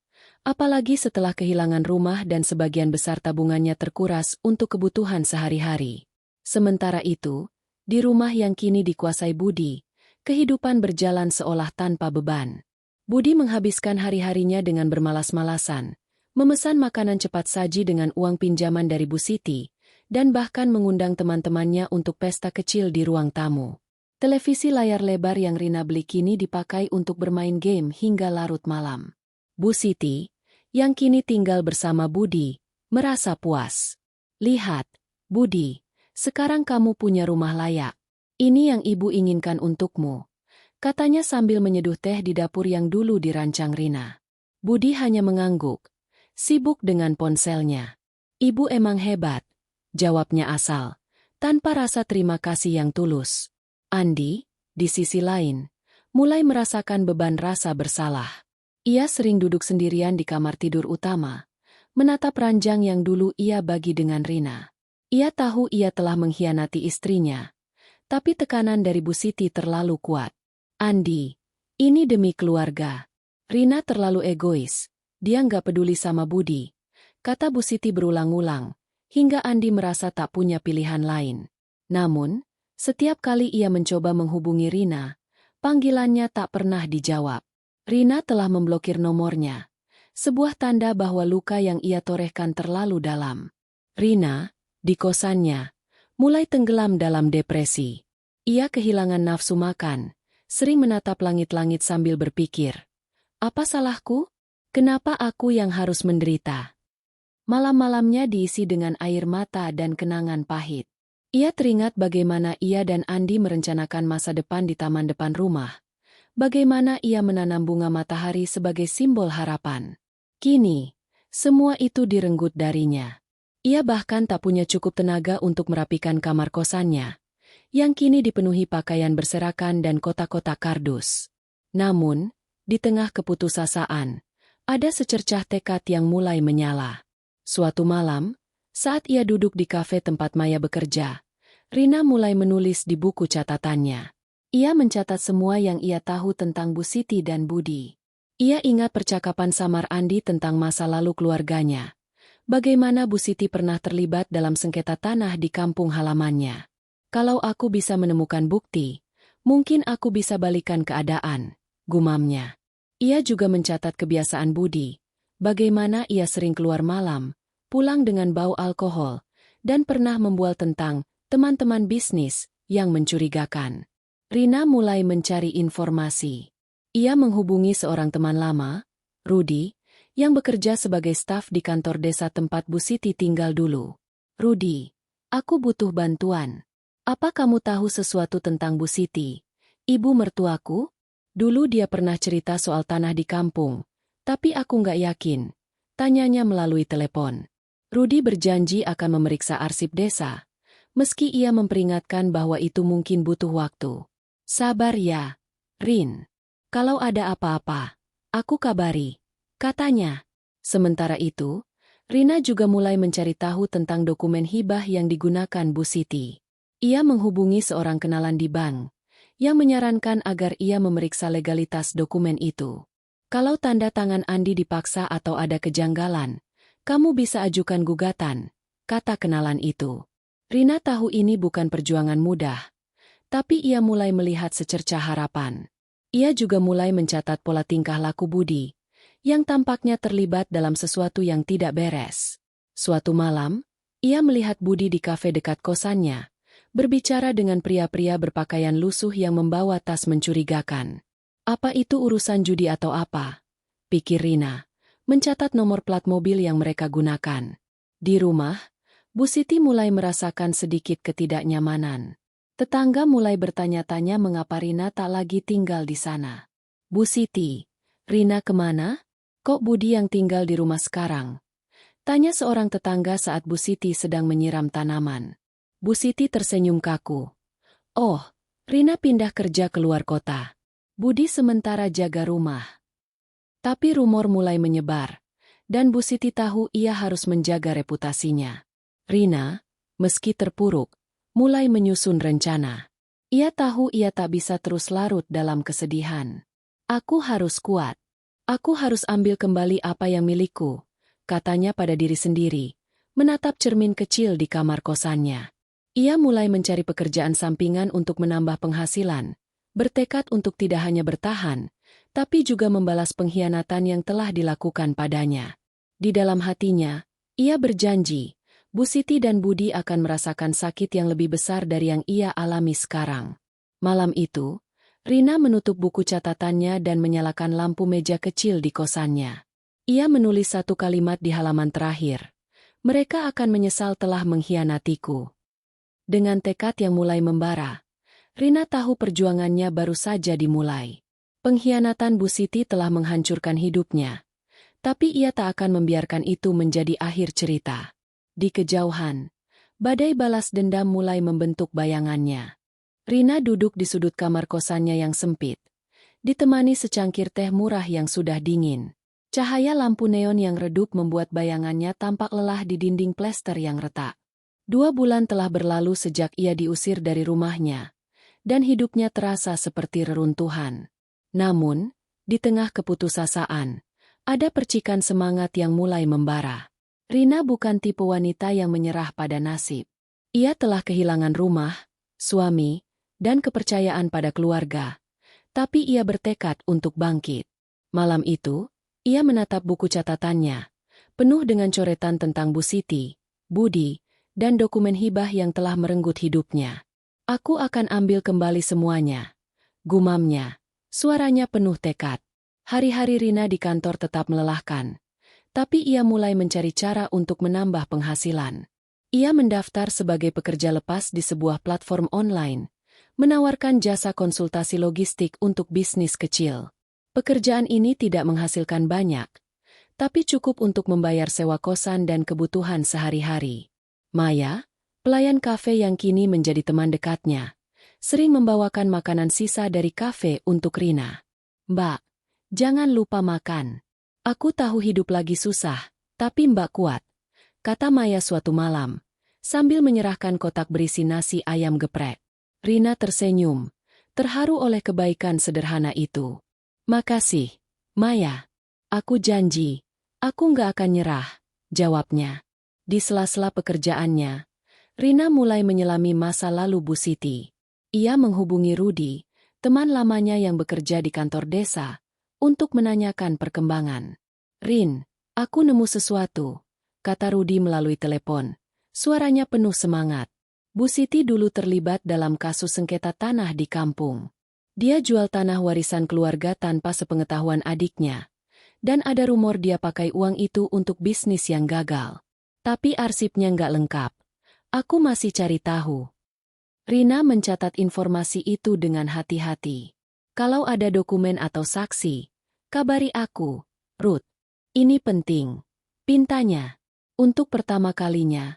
apalagi setelah kehilangan rumah dan sebagian besar tabungannya terkuras untuk kebutuhan sehari-hari. Sementara itu, di rumah yang kini dikuasai Budi, kehidupan berjalan seolah tanpa beban. Budi menghabiskan hari-harinya dengan bermalas-malasan, memesan makanan cepat saji dengan uang pinjaman dari Bu Siti, dan bahkan mengundang teman-temannya untuk pesta kecil di ruang tamu. Televisi layar lebar yang Rina beli kini dipakai untuk bermain game hingga larut malam. Bu Siti, yang kini tinggal bersama Budi, merasa puas. "Lihat, Budi, sekarang kamu punya rumah layak. Ini yang ibu inginkan untukmu," katanya sambil menyeduh teh di dapur yang dulu dirancang Rina. Budi hanya mengangguk, sibuk dengan ponselnya. "Ibu emang hebat," jawabnya asal, tanpa rasa terima kasih yang tulus. Andi, di sisi lain, mulai merasakan beban rasa bersalah. Ia sering duduk sendirian di kamar tidur utama, menatap ranjang yang dulu ia bagi dengan Rina. Ia tahu ia telah mengkhianati istrinya, tapi tekanan dari Bu Siti terlalu kuat. Andi, ini demi keluarga. Rina terlalu egois, dia nggak peduli sama Budi, kata Bu Siti berulang-ulang, hingga Andi merasa tak punya pilihan lain. Namun, setiap kali ia mencoba menghubungi Rina, panggilannya tak pernah dijawab. Rina telah memblokir nomornya, sebuah tanda bahwa luka yang ia torehkan terlalu dalam. Rina, di kosannya, mulai tenggelam dalam depresi. Ia kehilangan nafsu makan, sering menatap langit-langit sambil berpikir, apa salahku? Kenapa aku yang harus menderita? Malam-malamnya diisi dengan air mata dan kenangan pahit. Ia teringat bagaimana ia dan Andi merencanakan masa depan di taman depan rumah. Bagaimana ia menanam bunga matahari sebagai simbol harapan. Kini, semua itu direnggut darinya. Ia bahkan tak punya cukup tenaga untuk merapikan kamar kosannya, yang kini dipenuhi pakaian berserakan dan kotak-kotak kardus. Namun, di tengah keputusasaan, ada secercah tekad yang mulai menyala. Suatu malam, saat ia duduk di kafe tempat Maya bekerja, Rina mulai menulis di buku catatannya. Ia mencatat semua yang ia tahu tentang Bu Siti dan Budi. Ia ingat percakapan samar Andi tentang masa lalu keluarganya. Bagaimana Bu Siti pernah terlibat dalam sengketa tanah di kampung halamannya. Kalau aku bisa menemukan bukti, mungkin aku bisa balikan keadaan, gumamnya. Ia juga mencatat kebiasaan Budi, bagaimana ia sering keluar malam, pulang dengan bau alkohol, dan pernah membual tentang teman-teman bisnis yang mencurigakan. Rina mulai mencari informasi. Ia menghubungi seorang teman lama, Rudi, yang bekerja sebagai staf di kantor desa tempat Bu Siti tinggal dulu. Rudi, aku butuh bantuan. Apa kamu tahu sesuatu tentang Bu Siti, ibu mertuaku? Dulu dia pernah cerita soal tanah di kampung, tapi aku nggak yakin. Tanyanya melalui telepon. Rudi berjanji akan memeriksa arsip desa, meski ia memperingatkan bahwa itu mungkin butuh waktu. Sabar ya, Rin. Kalau ada apa-apa, aku kabari, katanya. Sementara itu, Rina juga mulai mencari tahu tentang dokumen hibah yang digunakan Bu Siti. Ia menghubungi seorang kenalan di bank, yang menyarankan agar ia memeriksa legalitas dokumen itu. Kalau tanda tangan Andi dipaksa atau ada kejanggalan, kamu bisa ajukan gugatan, kata kenalan itu. Rina tahu ini bukan perjuangan mudah, tapi ia mulai melihat secercah harapan. Ia juga mulai mencatat pola tingkah laku Budi, yang tampaknya terlibat dalam sesuatu yang tidak beres. Suatu malam, ia melihat Budi di kafe dekat kosannya, berbicara dengan pria-pria berpakaian lusuh yang membawa tas mencurigakan. Apa itu urusan judi atau apa? Pikir Rina, mencatat nomor plat mobil yang mereka gunakan. Di rumah, Bu Siti mulai merasakan sedikit ketidaknyamanan. Tetangga mulai bertanya-tanya mengapa Rina tak lagi tinggal di sana. Bu Siti, Rina kemana? Kok Budi yang tinggal di rumah sekarang? Tanya seorang tetangga saat Bu Siti sedang menyiram tanaman. Bu Siti tersenyum kaku. Oh, Rina pindah kerja keluar kota. Budi sementara jaga rumah. Tapi rumor mulai menyebar, dan Bu Siti tahu ia harus menjaga reputasinya. Rina, meski terpuruk, mulai menyusun rencana. Ia tahu ia tak bisa terus larut dalam kesedihan. Aku harus kuat. Aku harus ambil kembali apa yang milikku, katanya pada diri sendiri, menatap cermin kecil di kamar kosannya. Ia mulai mencari pekerjaan sampingan untuk menambah penghasilan, bertekad untuk tidak hanya bertahan, tapi juga membalas pengkhianatan yang telah dilakukan padanya. Di dalam hatinya, ia berjanji, Bu Siti dan Budi akan merasakan sakit yang lebih besar dari yang ia alami sekarang. Malam itu, Rina menutup buku catatannya dan menyalakan lampu meja kecil di kosannya. Ia menulis satu kalimat di halaman terakhir. Mereka akan menyesal telah mengkhianatiku. Dengan tekad yang mulai membara, Rina tahu perjuangannya baru saja dimulai. Pengkhianatan Bu Siti telah menghancurkan hidupnya, tapi ia tak akan membiarkan itu menjadi akhir cerita. Di kejauhan, badai balas dendam mulai membentuk bayangannya. Rina duduk di sudut kamar kosannya yang sempit, ditemani secangkir teh murah yang sudah dingin. Cahaya lampu neon yang redup membuat bayangannya tampak lelah di dinding plester yang retak. 2 bulan telah berlalu sejak ia diusir dari rumahnya, dan hidupnya terasa seperti reruntuhan. Namun, di tengah keputusasaan, ada percikan semangat yang mulai membara. Rina bukan tipe wanita yang menyerah pada nasib. Ia telah kehilangan rumah, suami, dan kepercayaan pada keluarga. Tapi ia bertekad untuk bangkit. Malam itu, ia menatap buku catatannya, penuh dengan coretan tentang Bu Siti, Budi, dan dokumen hibah yang telah merenggut hidupnya. Aku akan ambil kembali semuanya. Gumamnya, suaranya penuh tekad. Hari-hari Rina di kantor tetap melelahkan. Tapi ia mulai mencari cara untuk menambah penghasilan. Ia mendaftar sebagai pekerja lepas di sebuah platform online, menawarkan jasa konsultasi logistik untuk bisnis kecil. Pekerjaan ini tidak menghasilkan banyak, tapi cukup untuk membayar sewa kosan dan kebutuhan sehari-hari. Maya, pelayan kafe yang kini menjadi teman dekatnya, sering membawakan makanan sisa dari kafe untuk Rina. "Mbak, jangan lupa makan. Aku tahu hidup lagi susah, tapi Mbak kuat," kata Maya suatu malam, sambil menyerahkan kotak berisi nasi ayam geprek. Rina tersenyum, terharu oleh kebaikan sederhana itu. "Makasih, Maya. Aku janji, aku nggak akan nyerah," jawabnya. Di sela-sela pekerjaannya, Rina mulai menyelami masa lalu Bu Siti. Ia menghubungi Rudi, teman lamanya yang bekerja di kantor desa, untuk menanyakan perkembangan. "Rin, aku nemu sesuatu," kata Rudi melalui telepon. Suaranya penuh semangat. Bu Siti dulu terlibat dalam kasus sengketa tanah di kampung. Dia jual tanah warisan keluarga tanpa sepengetahuan adiknya. Dan ada rumor dia pakai uang itu untuk bisnis yang gagal. Tapi arsipnya nggak lengkap. Aku masih cari tahu. Rina mencatat informasi itu dengan hati-hati. "Kalau ada dokumen atau saksi, kabari aku, Ruth. Ini penting," pintanya. Untuk pertama kalinya,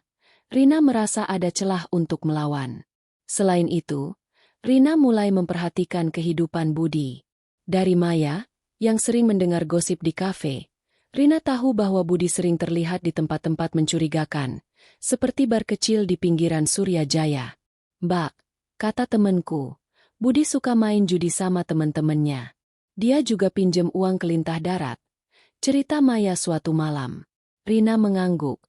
Rina merasa ada celah untuk melawan. Selain itu, Rina mulai memperhatikan kehidupan Budi. Dari Maya, yang sering mendengar gosip di kafe, Rina tahu bahwa Budi sering terlihat di tempat-tempat mencurigakan, seperti bar kecil di pinggiran Surya Jaya. "Mbak," kata temanku, "Budi suka main judi sama teman-temannya. Dia juga pinjem uang ke Lintah Darat," cerita Maya suatu malam. Rina mengangguk,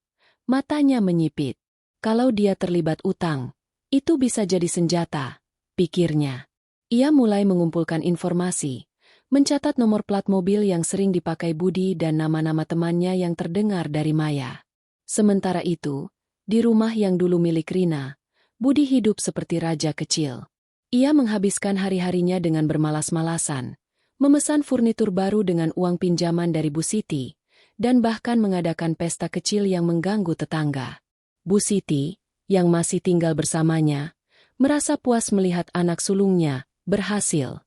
matanya menyipit. Kalau dia terlibat utang, itu bisa jadi senjata, pikirnya. Ia mulai mengumpulkan informasi, mencatat nomor plat mobil yang sering dipakai Budi dan nama-nama temannya yang terdengar dari Maya. Sementara itu, di rumah yang dulu milik Rina, Budi hidup seperti raja kecil. Ia menghabiskan hari-harinya dengan bermalas-malasan, memesan furnitur baru dengan uang pinjaman dari Bu Siti, dan bahkan mengadakan pesta kecil yang mengganggu tetangga. Bu Siti, yang masih tinggal bersamanya, merasa puas melihat anak sulungnya berhasil.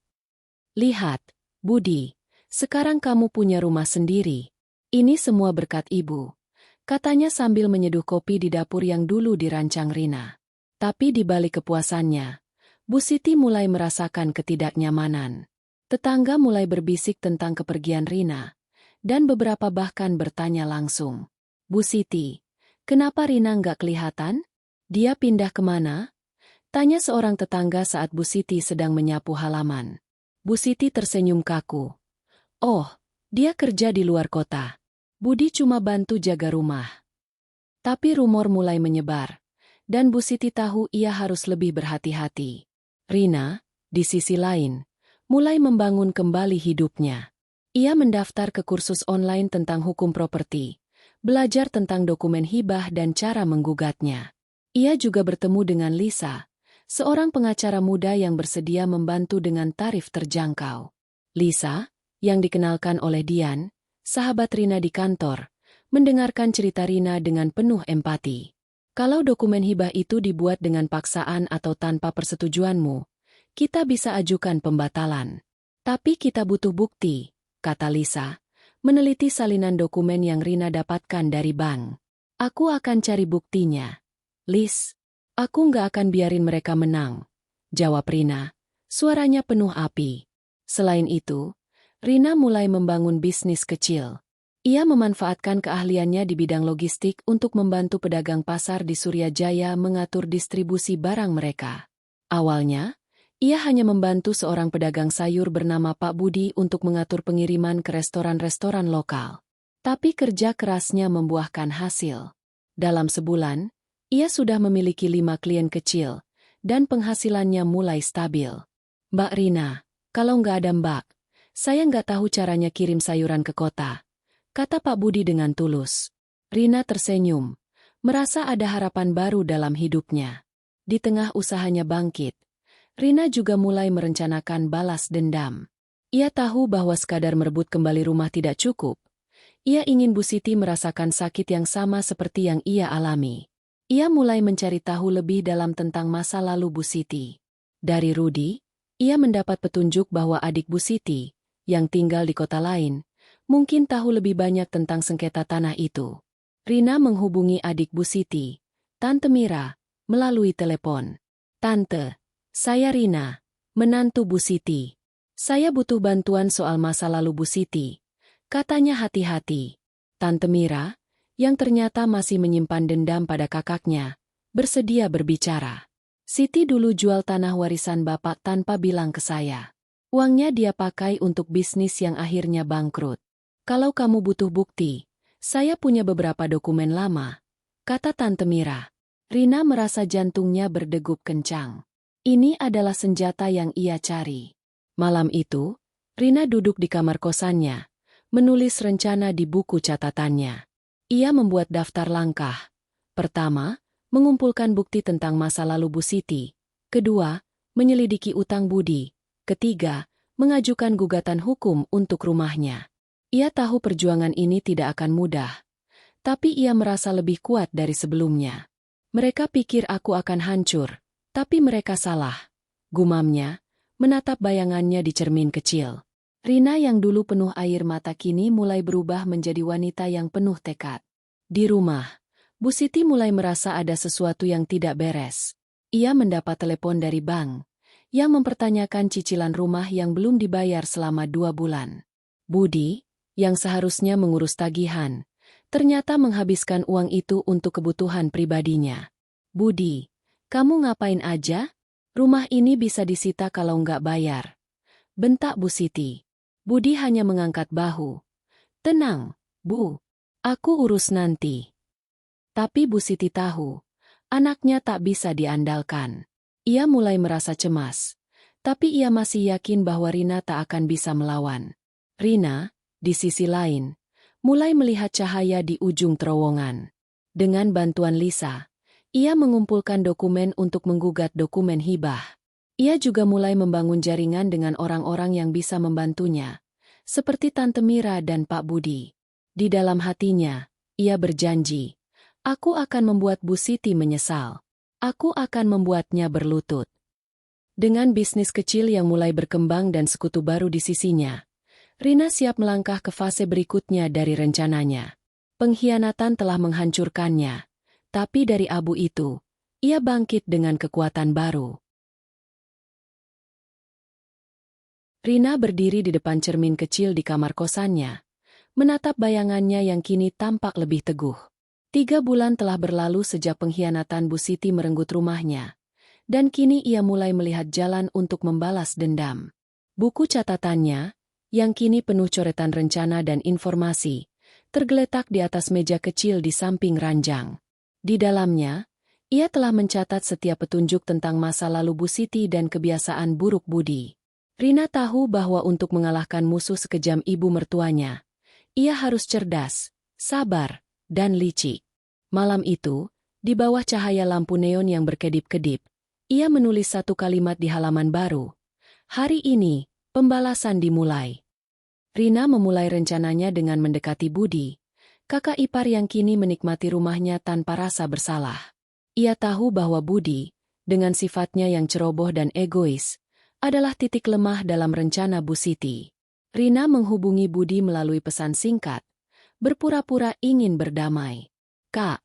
"Lihat, Budi, sekarang kamu punya rumah sendiri. Ini semua berkat ibu," katanya sambil menyeduh kopi di dapur yang dulu dirancang Rina. Tapi di balik kepuasannya, Bu Siti mulai merasakan ketidaknyamanan. Tetangga mulai berbisik tentang kepergian Rina, dan beberapa bahkan bertanya langsung, "Bu Siti, kenapa Rina nggak kelihatan? Dia pindah kemana?" Tanya seorang tetangga saat Bu Siti sedang menyapu halaman. Bu Siti tersenyum kaku. "Oh, dia kerja di luar kota. Budi cuma bantu jaga rumah." Tapi rumor mulai menyebar, dan Bu Siti tahu ia harus lebih berhati-hati. Rina, di sisi lain, mulai membangun kembali hidupnya. Ia mendaftar ke kursus online tentang hukum properti, belajar tentang dokumen hibah dan cara menggugatnya. Ia juga bertemu dengan Lisa, seorang pengacara muda yang bersedia membantu dengan tarif terjangkau. Lisa, yang dikenalkan oleh Dian, sahabat Rina di kantor, mendengarkan cerita Rina dengan penuh empati. "Kalau dokumen hibah itu dibuat dengan paksaan atau tanpa persetujuanmu, kita bisa ajukan pembatalan. Tapi kita butuh bukti," kata Lisa, meneliti salinan dokumen yang Rina dapatkan dari bank. "Aku akan cari buktinya. Lis, aku nggak akan biarin mereka menang," jawab Rina. Suaranya penuh api. Selain itu, Rina mulai membangun bisnis kecil. Ia memanfaatkan keahliannya di bidang logistik untuk membantu pedagang pasar di Suryajaya mengatur distribusi barang mereka. Awalnya, ia hanya membantu seorang pedagang sayur bernama Pak Budi untuk mengatur pengiriman ke restoran-restoran lokal. Tapi kerja kerasnya membuahkan hasil. Dalam sebulan, ia sudah memiliki 5 klien kecil, dan penghasilannya mulai stabil. Mbak Rina, kalau nggak ada Mbak, saya nggak tahu caranya kirim sayuran ke kota, kata Pak Budi dengan tulus. Rina tersenyum, merasa ada harapan baru dalam hidupnya. Di tengah usahanya bangkit, Rina juga mulai merencanakan balas dendam. Ia tahu bahwa sekadar merebut kembali rumah tidak cukup. Ia ingin Bu Siti merasakan sakit yang sama seperti yang ia alami. Ia mulai mencari tahu lebih dalam tentang masa lalu Bu Siti. Dari Rudi, ia mendapat petunjuk bahwa adik Bu Siti, yang tinggal di kota lain, mungkin tahu lebih banyak tentang sengketa tanah itu. Rina menghubungi adik Bu Siti, Tante Mira, melalui telepon. Tante, saya Rina, menantu Bu Siti. Saya butuh bantuan soal masa lalu Bu Siti. Katanya hati-hati. Tante Mira, yang ternyata masih menyimpan dendam pada kakaknya, bersedia berbicara. Siti dulu jual tanah warisan bapak tanpa bilang ke saya. Uangnya dia pakai untuk bisnis yang akhirnya bangkrut. Kalau kamu butuh bukti, saya punya beberapa dokumen lama, kata Tante Mira. Rina merasa jantungnya berdegup kencang. Ini adalah senjata yang ia cari. Malam itu, Rina duduk di kamar kosannya, menulis rencana di buku catatannya. Ia membuat daftar langkah. Pertama, mengumpulkan bukti tentang masa lalu Bu Siti. Kedua, menyelidiki utang budi. Ketiga, mengajukan gugatan hukum untuk rumahnya. Ia tahu perjuangan ini tidak akan mudah. Tapi ia merasa lebih kuat dari sebelumnya. Mereka pikir aku akan hancur, tapi mereka salah. Gumamnya, menatap bayangannya di cermin kecil. Rina yang dulu penuh air mata kini mulai berubah menjadi wanita yang penuh tekad. Di rumah, Bu Siti mulai merasa ada sesuatu yang tidak beres. Ia mendapat telepon dari bank, yang mempertanyakan cicilan rumah yang belum dibayar selama 2 bulan. Budi, yang seharusnya mengurus tagihan, ternyata menghabiskan uang itu untuk kebutuhan pribadinya. Budi, kamu ngapain aja? Rumah ini bisa disita kalau nggak bayar. Bentak Bu Siti. Budi hanya mengangkat bahu. Tenang, Bu. Aku urus nanti. Tapi Bu Siti tahu, anaknya tak bisa diandalkan. Ia mulai merasa cemas. Tapi ia masih yakin bahwa Rina tak akan bisa melawan. Rina, di sisi lain, mulai melihat cahaya di ujung terowongan. Dengan bantuan Lisa, ia mengumpulkan dokumen untuk menggugat dokumen hibah. Ia juga mulai membangun jaringan dengan orang-orang yang bisa membantunya, seperti Tante Mira dan Pak Budi. Di dalam hatinya, ia berjanji, aku akan membuat Bu Siti menyesal. Aku akan membuatnya berlutut. Dengan bisnis kecil yang mulai berkembang dan sekutu baru di sisinya, Rina siap melangkah ke fase berikutnya dari rencananya. Pengkhianatan telah menghancurkannya, tapi dari abu itu, ia bangkit dengan kekuatan baru. Rina berdiri di depan cermin kecil di kamar kosannya, menatap bayangannya yang kini tampak lebih teguh. 3 bulan telah berlalu sejak pengkhianatan Bu Siti merenggut rumahnya, dan kini ia mulai melihat jalan untuk membalas dendam. Buku catatannya, yang kini penuh coretan rencana dan informasi, tergeletak di atas meja kecil di samping ranjang. Di dalamnya, ia telah mencatat setiap petunjuk tentang masa lalu Bu Siti dan kebiasaan buruk Budi. Rina tahu bahwa untuk mengalahkan musuh sekejam ibu mertuanya, ia harus cerdas, sabar, dan licik. Malam itu, di bawah cahaya lampu neon yang berkedip-kedip, ia menulis satu kalimat di halaman baru. Hari ini, pembalasan dimulai. Rina memulai rencananya dengan mendekati Budi, kakak ipar yang kini menikmati rumahnya tanpa rasa bersalah. Ia tahu bahwa Budi, dengan sifatnya yang ceroboh dan egois, adalah titik lemah dalam rencana Bu Siti. Rina menghubungi Budi melalui pesan singkat, berpura-pura ingin berdamai. Kak,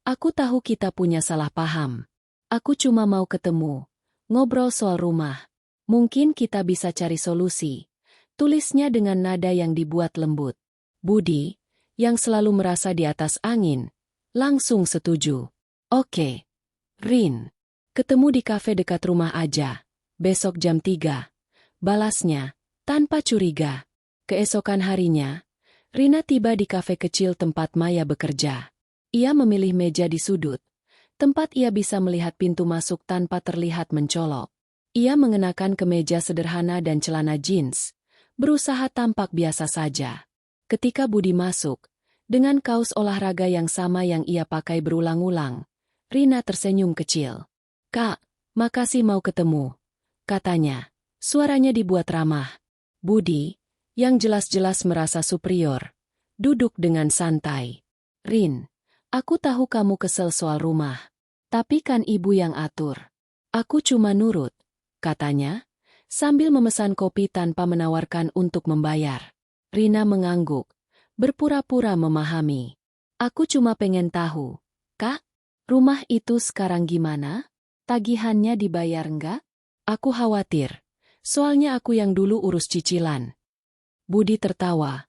aku tahu kita punya salah paham. Aku cuma mau ketemu, Ngobrol soal rumah. Mungkin kita bisa cari solusi. Tulisnya dengan nada yang dibuat lembut. Budi, yang selalu merasa di atas angin, langsung setuju. Oke. Rin. Ketemu di kafe dekat rumah aja. Besok jam 3. Balasnya, tanpa curiga. Keesokan harinya, Rina tiba di kafe kecil tempat Maya bekerja. Ia memilih meja di sudut, tempat ia bisa melihat pintu masuk tanpa terlihat mencolok. Ia mengenakan kemeja sederhana dan celana jeans, berusaha tampak biasa saja. Ketika Budi masuk, dengan kaos olahraga yang sama yang ia pakai berulang-ulang, Rina tersenyum kecil. "Kak, makasih mau ketemu," katanya. Suaranya dibuat ramah. Budi, yang jelas-jelas merasa superior, duduk dengan santai. "Rin, aku tahu kamu kesel soal rumah. Tapi kan ibu yang atur. Aku cuma nurut," katanya, sambil memesan kopi tanpa menawarkan untuk membayar. Rina mengangguk, berpura-pura memahami. "Aku cuma pengen tahu, Kak, rumah itu sekarang gimana? Tagihannya dibayar nggak? Aku khawatir, soalnya aku yang dulu urus cicilan." Budi tertawa,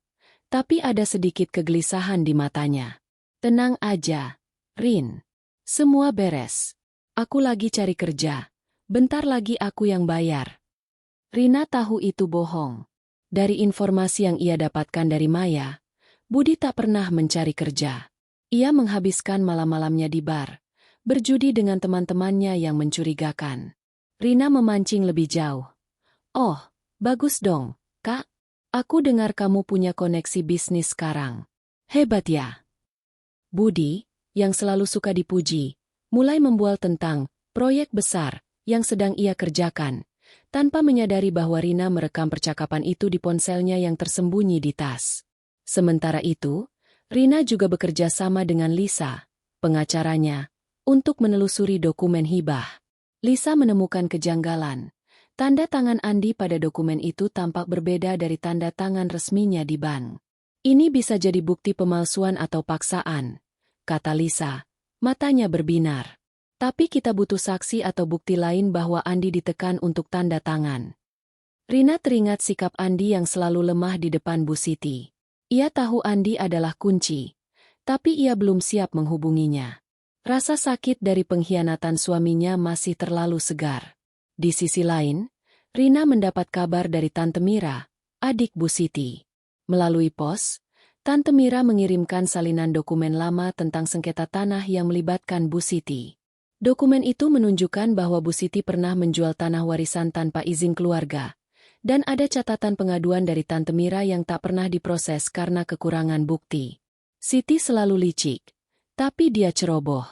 tapi ada sedikit kegelisahan di matanya. "Tenang aja, Rin. Semua beres. Aku lagi cari kerja. Bentar lagi aku yang bayar." Rina tahu itu bohong. Dari informasi yang ia dapatkan dari Maya, Budi tak pernah mencari kerja. Ia menghabiskan malam-malamnya di bar, berjudi dengan teman-temannya yang mencurigakan. Rina memancing lebih jauh. "Oh, bagus dong, Kak. Aku dengar kamu punya koneksi bisnis sekarang. Hebat ya." Budi, yang selalu suka dipuji, mulai membual tentang proyek besar yang sedang ia kerjakan, tanpa menyadari bahwa Rina merekam percakapan itu di ponselnya yang tersembunyi di tas. Sementara itu, Rina juga bekerja sama dengan Lisa, pengacaranya, untuk menelusuri dokumen hibah. Lisa menemukan kejanggalan. Tanda tangan Andi pada dokumen itu tampak berbeda dari tanda tangan resminya di bank. "Ini bisa jadi bukti pemalsuan atau paksaan," kata Lisa, matanya berbinar. "Tapi kita butuh saksi atau bukti lain bahwa Andi ditekan untuk tanda tangan." Rina teringat sikap Andi yang selalu lemah di depan Bu Siti. Ia tahu Andi adalah kunci, tapi ia belum siap menghubunginya. Rasa sakit dari pengkhianatan suaminya masih terlalu segar. Di sisi lain, Rina mendapat kabar dari Tante Mira, adik Bu Siti. Melalui pos, Tante Mira mengirimkan salinan dokumen lama tentang sengketa tanah yang melibatkan Bu Siti. Dokumen itu menunjukkan bahwa Bu Siti pernah menjual tanah warisan tanpa izin keluarga, dan ada catatan pengaduan dari Tante Mira yang tak pernah diproses karena kekurangan bukti. Siti selalu licik, tapi dia ceroboh.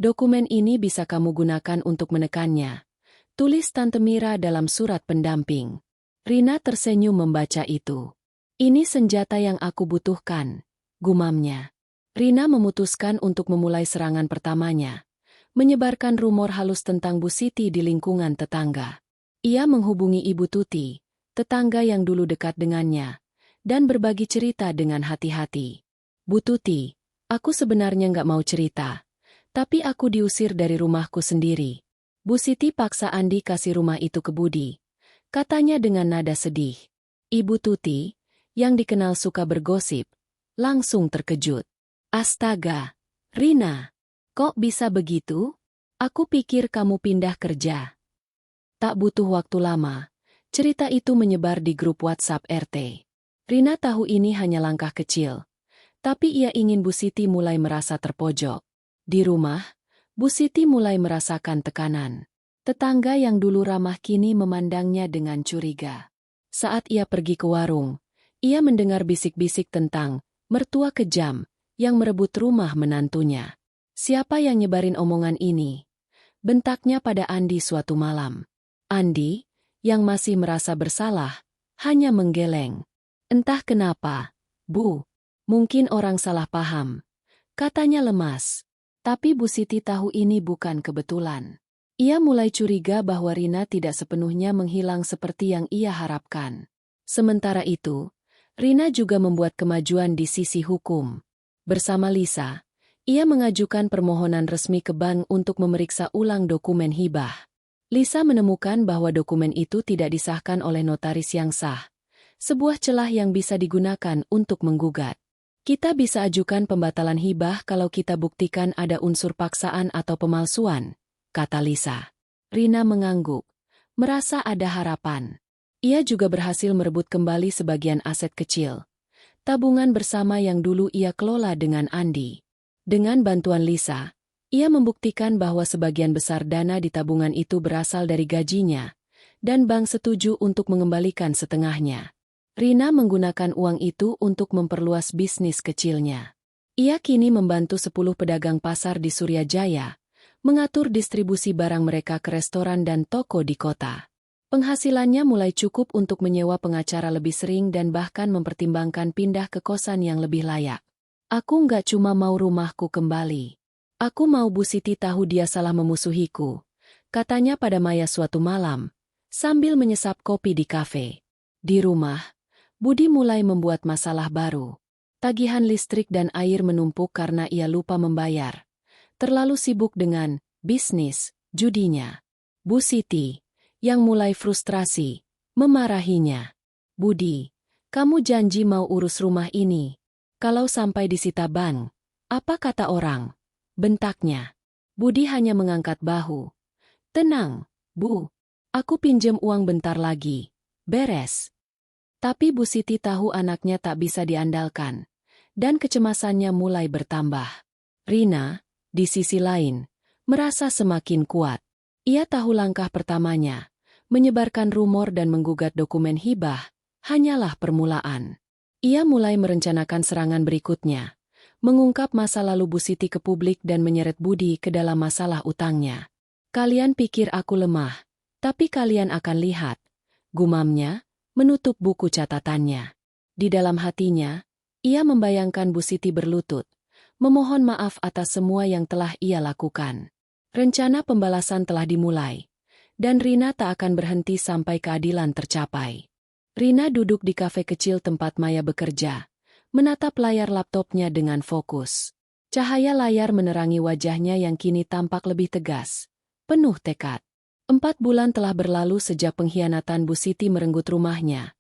"Dokumen ini bisa kamu gunakan untuk menekannya," tulis Tante Mira dalam surat pendamping. Rina tersenyum membaca itu. "Ini senjata yang aku butuhkan," gumamnya. Rina memutuskan untuk memulai serangan pertamanya, menyebarkan rumor halus tentang Bu Siti di lingkungan tetangga. Ia menghubungi Ibu Tuti, tetangga yang dulu dekat dengannya, dan berbagi cerita dengan hati-hati. "Bu Tuti, aku sebenarnya nggak mau cerita, tapi aku diusir dari rumahku sendiri. Bu Siti paksa Andi kasih rumah itu ke Budi," katanya dengan nada sedih. Ibu Tuti, yang dikenal suka bergosip, langsung terkejut. "Astaga, Rina, kok bisa begitu? Aku pikir kamu pindah kerja." Tak butuh waktu lama, cerita itu menyebar di grup WhatsApp RT. Rina tahu ini hanya langkah kecil, tapi ia ingin Bu Siti mulai merasa terpojok. Di rumah, Bu Siti mulai merasakan tekanan. Tetangga yang dulu ramah kini memandangnya dengan curiga. Saat ia pergi ke warung, ia mendengar bisik-bisik tentang mertua kejam yang merebut rumah menantunya. "Siapa yang nyebarin omongan ini?" bentaknya pada Andi suatu malam. Andi, yang masih merasa bersalah, hanya menggeleng. "Entah kenapa, Bu, mungkin orang salah paham," katanya lemas. Tapi Bu Siti tahu ini bukan kebetulan. Ia mulai curiga bahwa Rina tidak sepenuhnya menghilang seperti yang ia harapkan. Sementara itu, Rina juga membuat kemajuan di sisi hukum. Bersama Lisa, ia mengajukan permohonan resmi ke bank untuk memeriksa ulang dokumen hibah. Lisa menemukan bahwa dokumen itu tidak disahkan oleh notaris yang sah. Sebuah celah yang bisa digunakan untuk menggugat. Kita bisa ajukan pembatalan hibah kalau kita buktikan ada unsur paksaan atau pemalsuan, kata Lisa. Rina mengangguk, merasa ada harapan. Ia juga berhasil merebut kembali sebagian aset kecil. Tabungan bersama yang dulu ia kelola dengan Andi. Dengan bantuan Lisa, ia membuktikan bahwa sebagian besar dana di tabungan itu berasal dari gajinya, dan bank setuju untuk mengembalikan setengahnya. Rina menggunakan uang itu untuk memperluas bisnis kecilnya. Ia kini membantu 10 pedagang pasar di Suryajaya, mengatur distribusi barang mereka ke restoran dan toko di kota. Penghasilannya mulai cukup untuk menyewa pengacara lebih sering dan bahkan mempertimbangkan pindah ke kosan yang lebih layak. Aku nggak cuma mau rumahku kembali. Aku mau Bu Siti tahu dia salah memusuhiku, katanya pada Maya suatu malam, sambil menyesap kopi di kafe. Di rumah, Budi mulai membuat masalah baru. Tagihan listrik dan air menumpuk karena ia lupa membayar. Terlalu sibuk dengan bisnis, judinya. Bu Siti, yang mulai frustrasi, memarahinya. Budi, kamu janji mau urus rumah ini. Kalau sampai disita bank, apa kata orang? Bentaknya. Budi hanya mengangkat bahu. Tenang, Bu. Aku pinjem uang bentar lagi. Beres. Tapi Bu Siti tahu anaknya tak bisa diandalkan, dan kecemasannya mulai bertambah. Rina, di sisi lain, merasa semakin kuat. Ia tahu langkah pertamanya, menyebarkan rumor dan menggugat dokumen hibah, hanyalah permulaan. Ia mulai merencanakan serangan berikutnya, mengungkap masa lalu Bu Siti ke publik dan menyeret Budi ke dalam masalah utangnya. Kalian pikir aku lemah, tapi kalian akan lihat, gumamnya, menutup buku catatannya. Di dalam hatinya, ia membayangkan Bu Siti berlutut, memohon maaf atas semua yang telah ia lakukan. Rencana pembalasan telah dimulai, dan Rina tak akan berhenti sampai keadilan tercapai. Rina duduk di kafe kecil tempat Maya bekerja, menatap layar laptopnya dengan fokus. Cahaya layar menerangi wajahnya yang kini tampak lebih tegas, penuh tekad. 4 bulan telah berlalu sejak pengkhianatan Bu Siti merenggut rumahnya,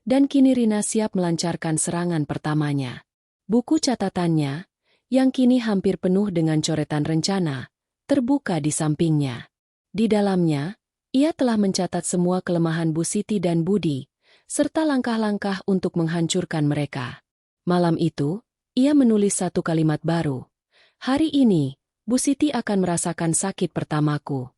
dan kini Rina siap melancarkan serangan pertamanya. Buku catatannya, yang kini hampir penuh dengan coretan rencana, terbuka di sampingnya. Di dalamnya, ia telah mencatat semua kelemahan Bu Siti dan Budi, serta langkah-langkah untuk menghancurkan mereka. Malam itu, ia menulis satu kalimat baru. Hari ini, Bu Siti akan merasakan sakit pertamaku.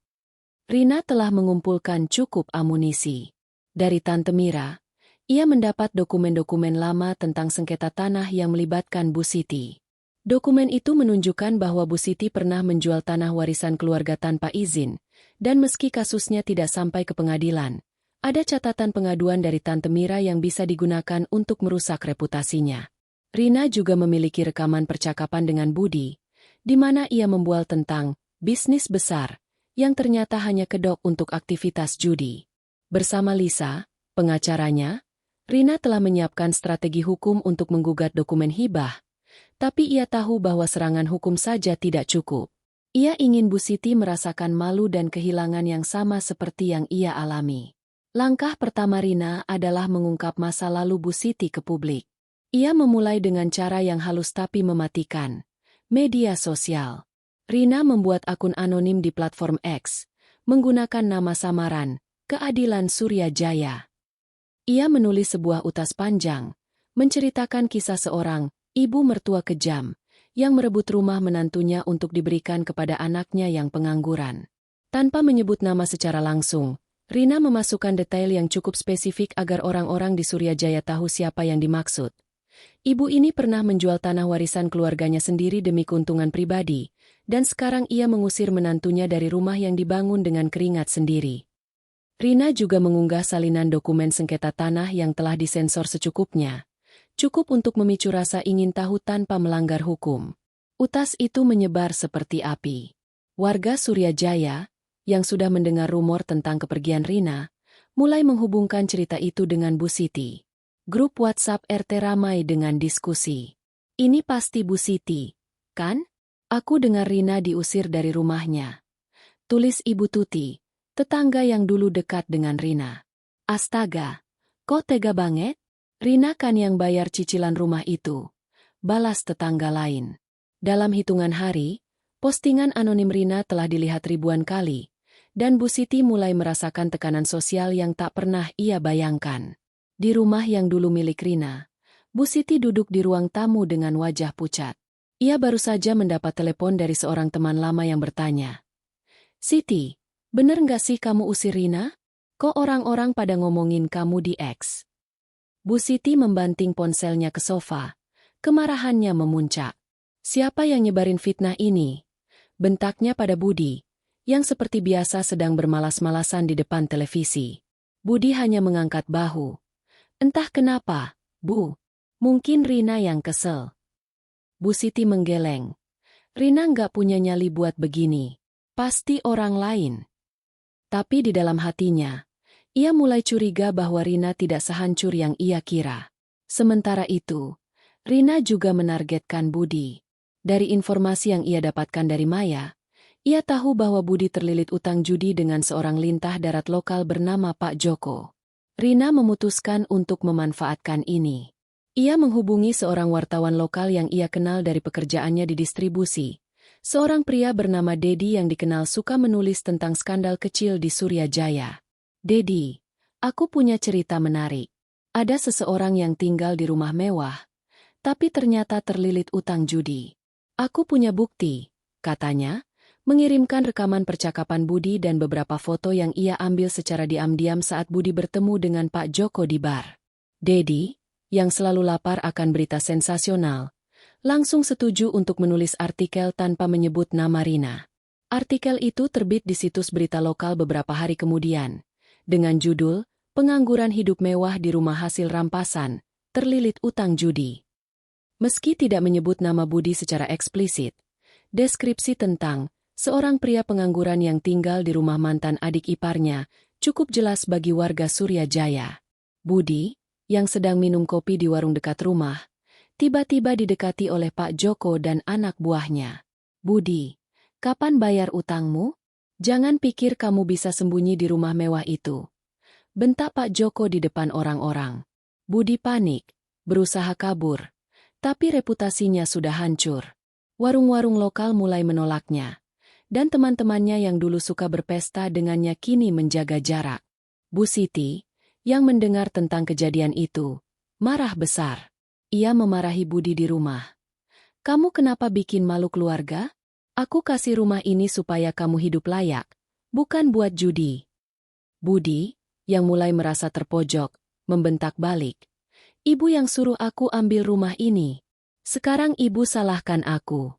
Rina telah mengumpulkan cukup amunisi. Dari Tante Mira, ia mendapat dokumen-dokumen lama tentang sengketa tanah yang melibatkan Bu Siti. Dokumen itu menunjukkan bahwa Bu Siti pernah menjual tanah warisan keluarga tanpa izin, dan meski kasusnya tidak sampai ke pengadilan, ada catatan pengaduan dari Tante Mira yang bisa digunakan untuk merusak reputasinya. Rina juga memiliki rekaman percakapan dengan Budi, di mana ia membual tentang bisnis besar, yang ternyata hanya kedok untuk aktivitas judi. Bersama Lisa, pengacaranya, Rina telah menyiapkan strategi hukum untuk menggugat dokumen hibah, tapi ia tahu bahwa serangan hukum saja tidak cukup. Ia ingin Bu Siti merasakan malu dan kehilangan yang sama seperti yang ia alami. Langkah pertama Rina adalah mengungkap masa lalu Bu Siti ke publik. Ia memulai dengan cara yang halus tapi mematikan. Media sosial. Rina membuat akun anonim di platform X, menggunakan nama samaran, Keadilan Suryajaya. Ia menulis sebuah utas panjang, menceritakan kisah seorang ibu mertua kejam, yang merebut rumah menantunya untuk diberikan kepada anaknya yang pengangguran. Tanpa menyebut nama secara langsung, Rina memasukkan detail yang cukup spesifik agar orang-orang di Suryajaya tahu siapa yang dimaksud. Ibu ini pernah menjual tanah warisan keluarganya sendiri demi keuntungan pribadi, dan sekarang ia mengusir menantunya dari rumah yang dibangun dengan keringat sendiri. Rina juga mengunggah salinan dokumen sengketa tanah yang telah disensor secukupnya, cukup untuk memicu rasa ingin tahu tanpa melanggar hukum. Utas itu menyebar seperti api. Warga Suryajaya, yang sudah mendengar rumor tentang kepergian Rina, mulai menghubungkan cerita itu dengan Bu Siti. Grup WhatsApp RT ramai dengan diskusi. Ini pasti Bu Siti, kan? Aku dengar Rina diusir dari rumahnya. Tulis Ibu Tuti, tetangga yang dulu dekat dengan Rina. Astaga, kok tega banget? Rina kan yang bayar cicilan rumah itu, balas tetangga lain. Dalam hitungan hari, postingan anonim Rina telah dilihat ribuan kali, dan Bu Siti mulai merasakan tekanan sosial yang tak pernah ia bayangkan. Di rumah yang dulu milik Rina, Bu Siti duduk di ruang tamu dengan wajah pucat. Ia baru saja mendapat telepon dari seorang teman lama yang bertanya, "Siti, bener nggak sih kamu usir Rina? Kok orang-orang pada ngomongin kamu di X?" Bu Siti membanting ponselnya ke sofa. Kemarahannya memuncak. "Siapa yang nyebarin fitnah ini?" bentaknya pada Budi, yang seperti biasa sedang bermalas-malasan di depan televisi. Budi hanya mengangkat bahu. "Entah kenapa, Bu. Mungkin Rina yang kesel." Bu Siti menggeleng. "Rina nggak punya nyali buat begini. Pasti orang lain." Tapi di dalam hatinya, ia mulai curiga bahwa Rina tidak sehancur yang ia kira. Sementara itu, Rina juga menargetkan Budi. Dari informasi yang ia dapatkan dari Maya, ia tahu bahwa Budi terlilit utang judi dengan seorang lintah darat lokal bernama Pak Joko. Rina memutuskan untuk memanfaatkan ini. Ia menghubungi seorang wartawan lokal yang ia kenal dari pekerjaannya di distribusi. Seorang pria bernama Dedi yang dikenal suka menulis tentang skandal kecil di Surya Jaya. "Dedi, aku punya cerita menarik. Ada seseorang yang tinggal di rumah mewah, tapi ternyata terlilit utang judi. Aku punya bukti," katanya, mengirimkan rekaman percakapan Budi dan beberapa foto yang ia ambil secara diam-diam saat Budi bertemu dengan Pak Joko di bar. Dedi, yang selalu lapar akan berita sensasional, langsung setuju untuk menulis artikel tanpa menyebut nama Rina. Artikel itu terbit di situs berita lokal beberapa hari kemudian, dengan judul, "Pengangguran hidup mewah di rumah hasil rampasan, terlilit utang judi." Meski tidak menyebut nama Budi secara eksplisit, deskripsi tentang seorang pria pengangguran yang tinggal di rumah mantan adik iparnya cukup jelas bagi warga Surya Jaya. Budi, yang sedang minum kopi di warung dekat rumah, tiba-tiba didekati oleh Pak Joko dan anak buahnya. "Budi, kapan bayar utangmu? Jangan pikir kamu bisa sembunyi di rumah mewah itu," bentak Pak Joko di depan orang-orang. Budi panik, berusaha kabur. Tapi reputasinya sudah hancur. Warung-warung lokal mulai menolaknya. Dan teman-temannya yang dulu suka berpesta dengannya kini menjaga jarak. Bu Siti, yang mendengar tentang kejadian itu, marah besar. Ia memarahi Budi di rumah. "Kamu kenapa bikin malu keluarga? Aku kasih rumah ini supaya kamu hidup layak, bukan buat judi." Budi, yang mulai merasa terpojok, membentak balik. "Ibu yang suruh aku ambil rumah ini. Sekarang ibu salahkan aku."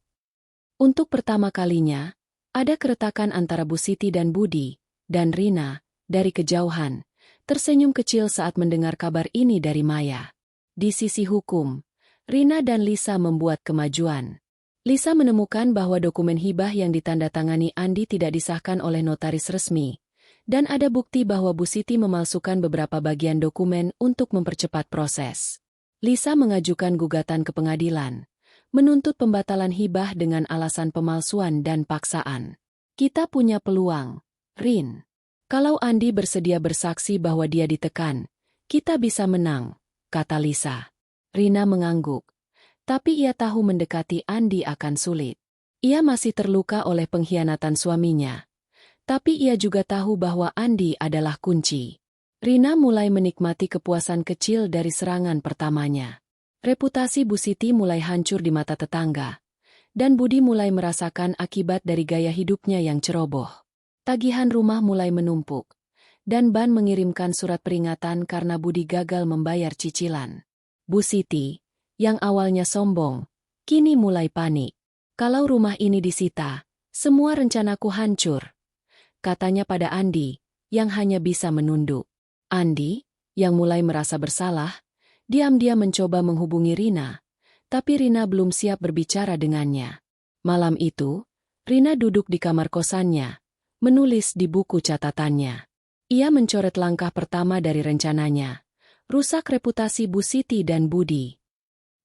Untuk pertama kalinya, ada keretakan antara Bu Siti dan Budi, dan Rina, dari kejauhan, tersenyum kecil saat mendengar kabar ini dari Maya. Di sisi hukum, Rina dan Lisa membuat kemajuan. Lisa menemukan bahwa dokumen hibah yang ditandatangani Andi tidak disahkan oleh notaris resmi, dan ada bukti bahwa Bu Siti memalsukan beberapa bagian dokumen untuk mempercepat proses. Lisa mengajukan gugatan ke pengadilan, menuntut pembatalan hibah dengan alasan pemalsuan dan paksaan. "Kita punya peluang, Rin. Kalau Andi bersedia bersaksi bahwa dia ditekan, kita bisa menang," kata Lisa. Rina mengangguk, tapi ia tahu mendekati Andi akan sulit. Ia masih terluka oleh pengkhianatan suaminya. Tapi ia juga tahu bahwa Andi adalah kunci. Rina mulai menikmati kepuasan kecil dari serangan pertamanya. Reputasi Bu Siti mulai hancur di mata tetangga. Dan Budi mulai merasakan akibat dari gaya hidupnya yang ceroboh. Tagihan rumah mulai menumpuk. Dan Ban mengirimkan surat peringatan karena Budi gagal membayar cicilan. Bu Siti, yang awalnya sombong, kini mulai panik. "Kalau rumah ini disita, semua rencanaku hancur," katanya pada Andi, yang hanya bisa menunduk. Andi, yang mulai merasa bersalah, diam-diam mencoba menghubungi Rina, tapi Rina belum siap berbicara dengannya. Malam itu, Rina duduk di kamar kosannya, menulis di buku catatannya. Ia mencoret langkah pertama dari rencananya, rusak reputasi Bu Siti dan Budi.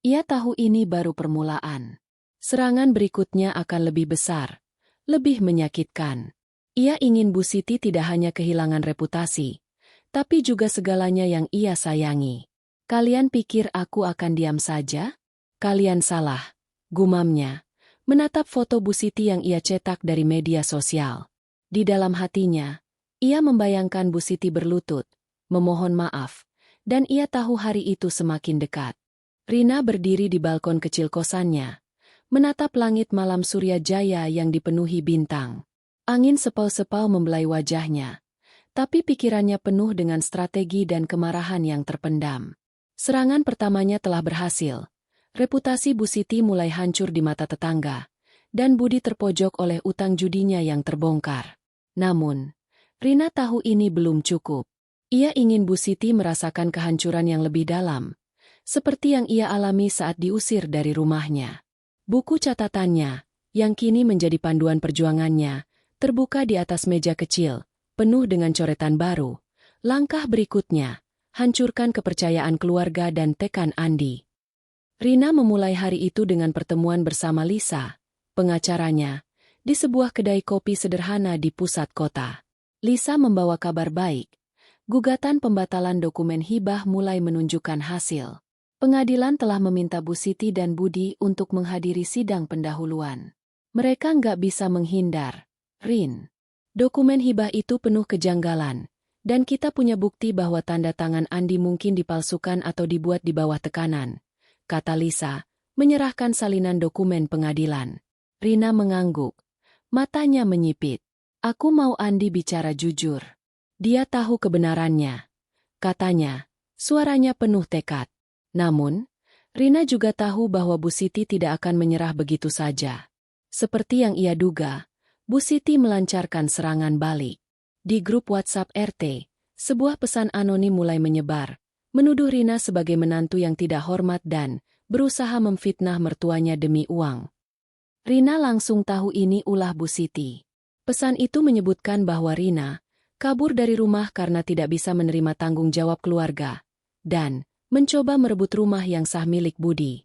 Ia tahu ini baru permulaan. Serangan berikutnya akan lebih besar, lebih menyakitkan. Ia ingin Bu Siti tidak hanya kehilangan reputasi, tapi juga segalanya yang ia sayangi. Kalian pikir aku akan diam saja? Kalian salah, gumamnya, menatap foto Bu Siti yang ia cetak dari media sosial. Di dalam hatinya, ia membayangkan Bu Siti berlutut, memohon maaf, dan ia tahu hari itu semakin dekat. Rina berdiri di balkon kecil kosannya, menatap langit malam Surya Jaya yang dipenuhi bintang. Angin sepau-sepau membelai wajahnya, tapi pikirannya penuh dengan strategi dan kemarahan yang terpendam. Serangan pertamanya telah berhasil. Reputasi Bu Siti mulai hancur di mata tetangga, dan Budi terpojok oleh utang judinya yang terbongkar. Namun, Rina tahu ini belum cukup. Ia ingin Bu Siti merasakan kehancuran yang lebih dalam, seperti yang ia alami saat diusir dari rumahnya. Buku catatannya, yang kini menjadi panduan perjuangannya, terbuka di atas meja kecil, penuh dengan coretan baru. Langkah berikutnya, hancurkan kepercayaan keluarga dan tekan Andi. Rina memulai hari itu dengan pertemuan bersama Lisa, pengacaranya, di sebuah kedai kopi sederhana di pusat kota. Lisa membawa kabar baik. Gugatan pembatalan dokumen hibah mulai menunjukkan hasil. Pengadilan telah meminta Bu Siti dan Budi untuk menghadiri sidang pendahuluan. Mereka nggak bisa menghindar. Rin, dokumen hibah itu penuh kejanggalan, dan kita punya bukti bahwa tanda tangan Andi mungkin dipalsukan atau dibuat di bawah tekanan, kata Lisa, menyerahkan salinan dokumen pengadilan. Rina mengangguk. Matanya menyipit. Aku mau Andi bicara jujur. Dia tahu kebenarannya, katanya, suaranya penuh tekad. Namun, Rina juga tahu bahwa Bu Siti tidak akan menyerah begitu saja. Seperti yang ia duga, Bu Siti melancarkan serangan balik. Di grup WhatsApp RT, sebuah pesan anonim mulai menyebar, menuduh Rina sebagai menantu yang tidak hormat dan berusaha memfitnah mertuanya demi uang. Rina langsung tahu ini ulah Bu Siti. Pesan itu menyebutkan bahwa Rina kabur dari rumah karena tidak bisa menerima tanggung jawab keluarga, dan mencoba merebut rumah yang sah milik Budi.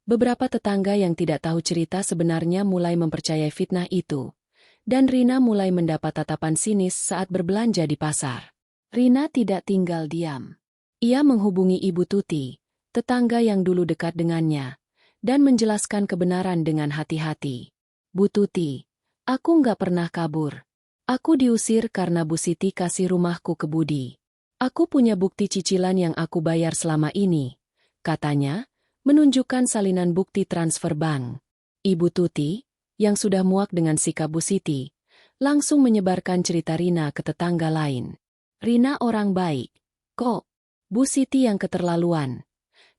Beberapa tetangga yang tidak tahu cerita sebenarnya mulai mempercayai fitnah itu, dan Rina mulai mendapat tatapan sinis saat berbelanja di pasar. Rina tidak tinggal diam. Ia menghubungi Ibu Tuti, tetangga yang dulu dekat dengannya, dan menjelaskan kebenaran dengan hati-hati. Bu Tuti, aku nggak pernah kabur. Aku diusir karena Bu Siti kasih rumahku ke Budi. Aku punya bukti cicilan yang aku bayar selama ini, katanya, menunjukkan salinan bukti transfer bank. Ibu Tuti, yang sudah muak dengan sikap Bu Siti, langsung menyebarkan cerita Rina ke tetangga lain. Rina orang baik, kok. Bu Siti yang keterlaluan,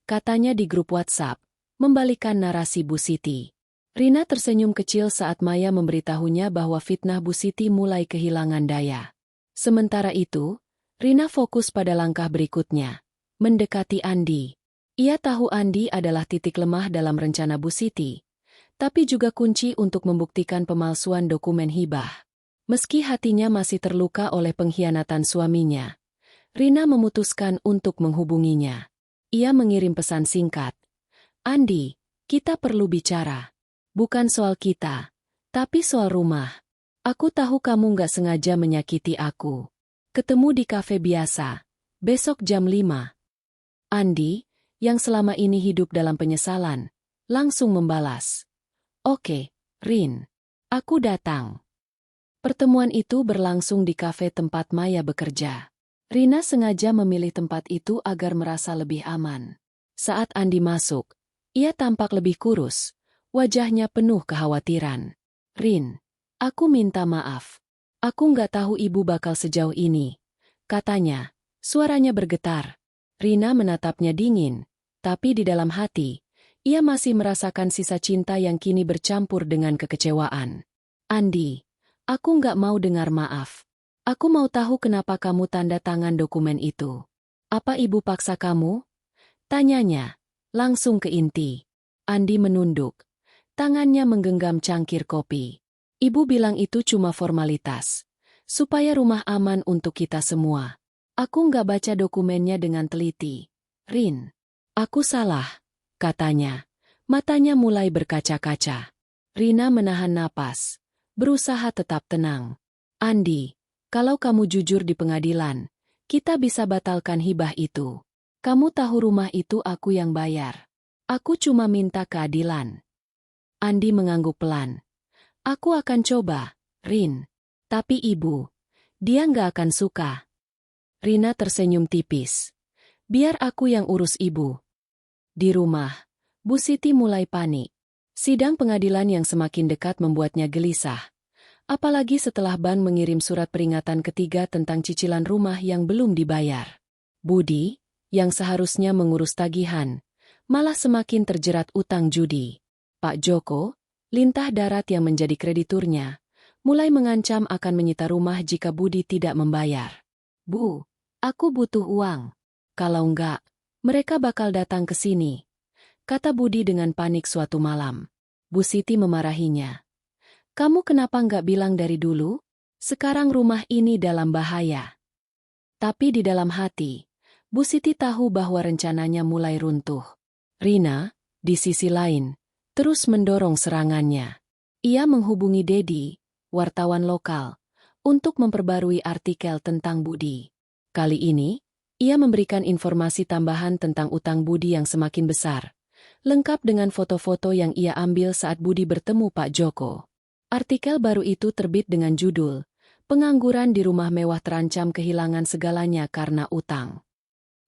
katanya di grup WhatsApp, membalikan narasi Bu Siti. Rina tersenyum kecil saat Maya memberitahunya bahwa fitnah Bu Siti mulai kehilangan daya. Sementara itu, Rina fokus pada langkah berikutnya, mendekati Andi. Ia tahu Andi adalah titik lemah dalam rencana Bu Siti, tapi juga kunci untuk membuktikan pemalsuan dokumen hibah. Meski hatinya masih terluka oleh pengkhianatan suaminya, Rina memutuskan untuk menghubunginya. Ia mengirim pesan singkat. Andi, kita perlu bicara. Bukan soal kita, tapi soal rumah. Aku tahu kamu nggak sengaja menyakiti aku. Ketemu di kafe biasa, besok jam 5. Andi, yang selama ini hidup dalam penyesalan, langsung membalas. Oke, Rin. Aku datang. Pertemuan itu berlangsung di kafe tempat Maya bekerja. Rina sengaja memilih tempat itu agar merasa lebih aman. Saat Andi masuk, ia tampak lebih kurus, wajahnya penuh kekhawatiran. Rin, aku minta maaf. Aku nggak tahu ibu bakal sejauh ini, katanya, suaranya bergetar. Rina menatapnya dingin, tapi di dalam hati, ia masih merasakan sisa cinta yang kini bercampur dengan kekecewaan. Andi, aku nggak mau dengar maaf. Aku mau tahu kenapa kamu tanda tangan dokumen itu. Apa ibu paksa kamu? Tanyanya, langsung ke inti. Andi menunduk. Tangannya menggenggam cangkir kopi. Ibu bilang itu cuma formalitas. Supaya rumah aman untuk kita semua. Aku nggak baca dokumennya dengan teliti. Rin, aku salah, katanya. Matanya mulai berkaca-kaca. Rina menahan napas, berusaha tetap tenang. Andi, kalau kamu jujur di pengadilan, kita bisa batalkan hibah itu. Kamu tahu rumah itu aku yang bayar. Aku cuma minta keadilan. Andi mengangguk pelan. Aku akan coba, Rin. Tapi ibu, dia nggak akan suka. Rina tersenyum tipis. Biar aku yang urus ibu. Di rumah, Bu Siti mulai panik. Sidang pengadilan yang semakin dekat membuatnya gelisah. Apalagi setelah Ban mengirim surat peringatan ketiga tentang cicilan rumah yang belum dibayar. Budi, yang seharusnya mengurus tagihan, malah semakin terjerat utang judi. Pak Joko, lintah darat yang menjadi krediturnya, mulai mengancam akan menyita rumah jika Budi tidak membayar. Bu, aku butuh uang. Kalau enggak, mereka bakal datang ke sini, kata Budi dengan panik suatu malam. Bu Siti memarahinya. Kamu kenapa enggak bilang dari dulu? Sekarang rumah ini dalam bahaya. Tapi di dalam hati, Bu Siti tahu bahwa rencananya mulai runtuh. Rina, di sisi lain, terus mendorong serangannya. Ia menghubungi Dedi, wartawan lokal, untuk memperbarui artikel tentang Budi. Kali ini, ia memberikan informasi tambahan tentang utang Budi yang semakin besar, lengkap dengan foto-foto yang ia ambil saat Budi bertemu Pak Joko. Artikel baru itu terbit dengan judul, Pengangguran di Rumah Mewah Terancam Kehilangan Segalanya Karena Utang.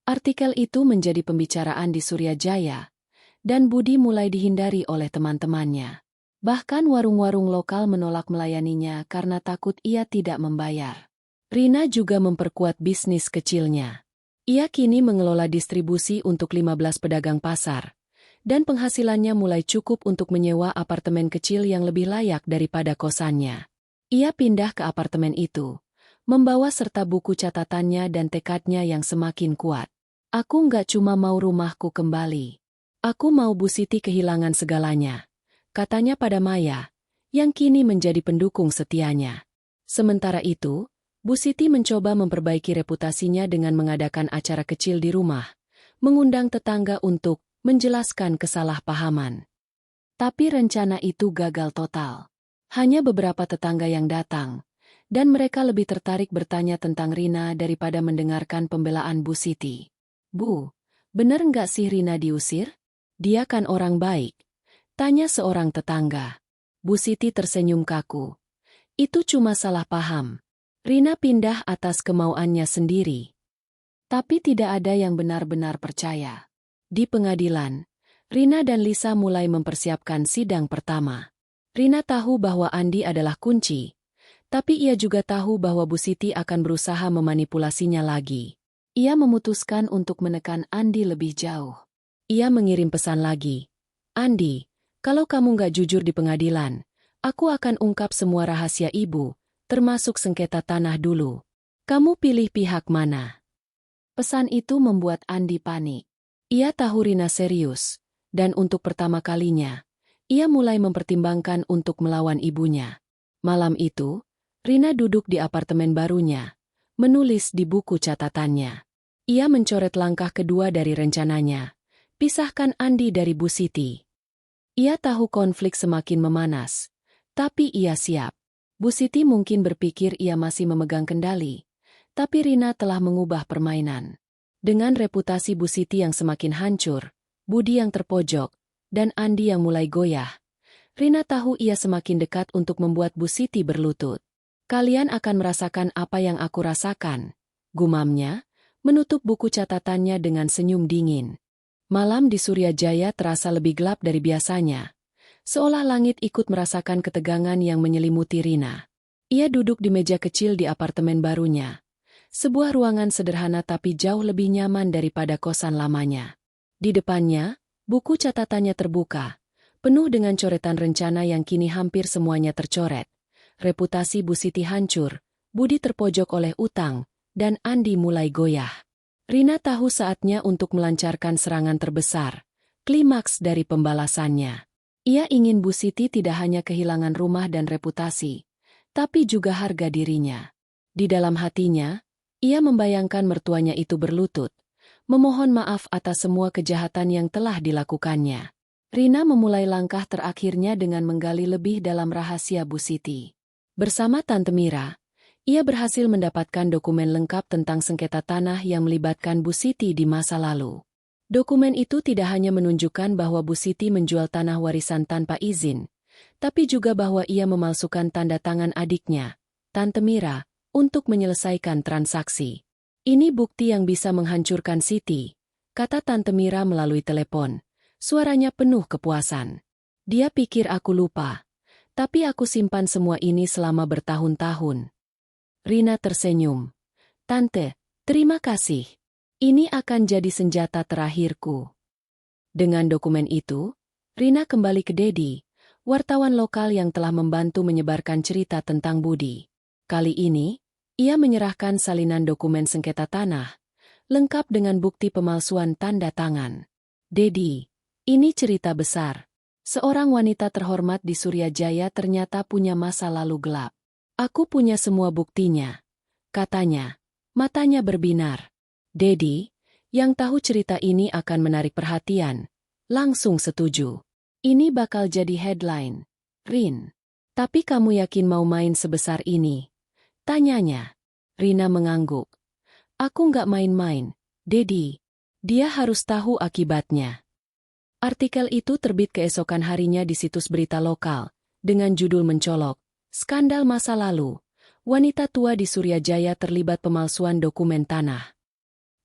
Artikel itu menjadi pembicaraan di Surya Jaya, dan Budi mulai dihindari oleh teman-temannya. Bahkan warung-warung lokal menolak melayaninya karena takut ia tidak membayar. Rina juga memperkuat bisnis kecilnya. Ia kini mengelola distribusi untuk 15 pedagang pasar, dan penghasilannya mulai cukup untuk menyewa apartemen kecil yang lebih layak daripada kosannya. Ia pindah ke apartemen itu, membawa serta buku catatannya dan tekadnya yang semakin kuat. Aku nggak cuma mau rumahku kembali. Aku mau Bu Siti kehilangan segalanya, katanya pada Maya, yang kini menjadi pendukung setianya. Sementara itu, Bu Siti mencoba memperbaiki reputasinya dengan mengadakan acara kecil di rumah, mengundang tetangga untuk menjelaskan kesalahpahaman. Tapi rencana itu gagal total. Hanya beberapa tetangga yang datang, dan mereka lebih tertarik bertanya tentang Rina daripada mendengarkan pembelaan Bu Siti. Bu, bener nggak sih Rina diusir? Dia kan orang baik, tanya seorang tetangga. Bu Siti tersenyum kaku. Itu cuma salah paham. Rina pindah atas kemauannya sendiri. Tapi tidak ada yang benar-benar percaya. Di pengadilan, Rina dan Lisa mulai mempersiapkan sidang pertama. Rina tahu bahwa Andi adalah kunci, tapi ia juga tahu bahwa Bu Siti akan berusaha memanipulasinya lagi. Ia memutuskan untuk menekan Andi lebih jauh. Ia mengirim pesan lagi. Andi, kalau kamu nggak jujur di pengadilan, aku akan ungkap semua rahasia ibu, termasuk sengketa tanah dulu. Kamu pilih pihak mana? Pesan itu membuat Andi panik. Ia tahu Rina serius, dan untuk pertama kalinya, ia mulai mempertimbangkan untuk melawan ibunya. Malam itu, Rina duduk di apartemen barunya, menulis di buku catatannya. Ia mencoret langkah kedua dari rencananya. Pisahkan Andi dari Bu Siti. Ia tahu konflik semakin memanas, tapi ia siap. Bu Siti mungkin berpikir ia masih memegang kendali, tapi Rina telah mengubah permainan. Dengan reputasi Bu Siti yang semakin hancur, Budi yang terpojok, dan Andi yang mulai goyah, Rina tahu ia semakin dekat untuk membuat Bu Siti berlutut. Kalian akan merasakan apa yang aku rasakan, gumamnya, menutup buku catatannya dengan senyum dingin. Malam di Surya Jaya terasa lebih gelap dari biasanya, seolah langit ikut merasakan ketegangan yang menyelimuti Rina. Ia duduk di meja kecil di apartemen barunya, sebuah ruangan sederhana tapi jauh lebih nyaman daripada kosan lamanya. Di depannya, buku catatannya terbuka, penuh dengan coretan rencana yang kini hampir semuanya tercoret. Reputasi Bu Siti hancur, Budi terpojok oleh utang, dan Andi mulai goyah. Rina tahu saatnya untuk melancarkan serangan terbesar, klimaks dari pembalasannya. Ia ingin Bu Siti tidak hanya kehilangan rumah dan reputasi, tapi juga harga dirinya. Di dalam hatinya, ia membayangkan mertuanya itu berlutut, memohon maaf atas semua kejahatan yang telah dilakukannya. Rina memulai langkah terakhirnya dengan menggali lebih dalam rahasia Bu Siti. Bersama Tante Mira, Ia berhasil mendapatkan dokumen lengkap tentang sengketa tanah yang melibatkan Bu Siti di masa lalu. Dokumen itu tidak hanya menunjukkan bahwa Bu Siti menjual tanah warisan tanpa izin, tapi juga bahwa ia memalsukan tanda tangan adiknya, Tante Mira, untuk menyelesaikan transaksi. Ini bukti yang bisa menghancurkan Siti, kata Tante Mira melalui telepon. Suaranya penuh kepuasan. Dia pikir aku lupa, tapi aku simpan semua ini selama bertahun-tahun. Rina tersenyum. Tante, terima kasih. Ini akan jadi senjata terakhirku. Dengan dokumen itu, Rina kembali ke Dedi, wartawan lokal yang telah membantu menyebarkan cerita tentang Budi. Kali ini, ia menyerahkan salinan dokumen sengketa tanah, lengkap dengan bukti pemalsuan tanda tangan. Dedi, ini cerita besar. Seorang wanita terhormat di Suryajaya ternyata punya masa lalu gelap. Aku punya semua buktinya, katanya. Matanya berbinar. Dedi, yang tahu cerita ini akan menarik perhatian, langsung setuju. Ini bakal jadi headline. Rin, tapi kamu yakin mau main sebesar ini? Tanyanya. Rina mengangguk. Aku nggak main-main, Dedi. Dia harus tahu akibatnya. Artikel itu terbit keesokan harinya di situs berita lokal, dengan judul mencolok, Skandal Masa Lalu, wanita tua di Suryajaya terlibat pemalsuan dokumen tanah.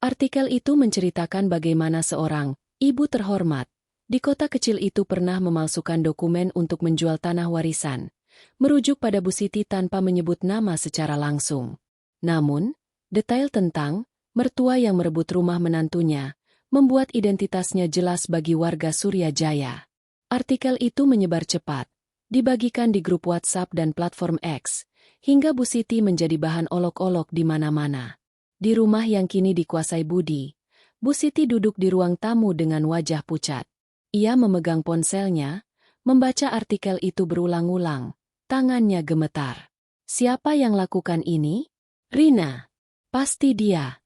Artikel itu menceritakan bagaimana seorang ibu terhormat di kota kecil itu pernah memalsukan dokumen untuk menjual tanah warisan, merujuk pada Bu Siti tanpa menyebut nama secara langsung. Namun, detail tentang mertua yang merebut rumah menantunya membuat identitasnya jelas bagi warga Suryajaya. Artikel itu menyebar cepat, dibagikan di grup WhatsApp dan platform X, hingga Bu Siti menjadi bahan olok-olok di mana-mana. Di rumah yang kini dikuasai Budi, Bu Siti duduk di ruang tamu dengan wajah pucat. Ia memegang ponselnya, membaca artikel itu berulang-ulang, tangannya gemetar. Siapa yang lakukan ini? Rina. Pasti dia,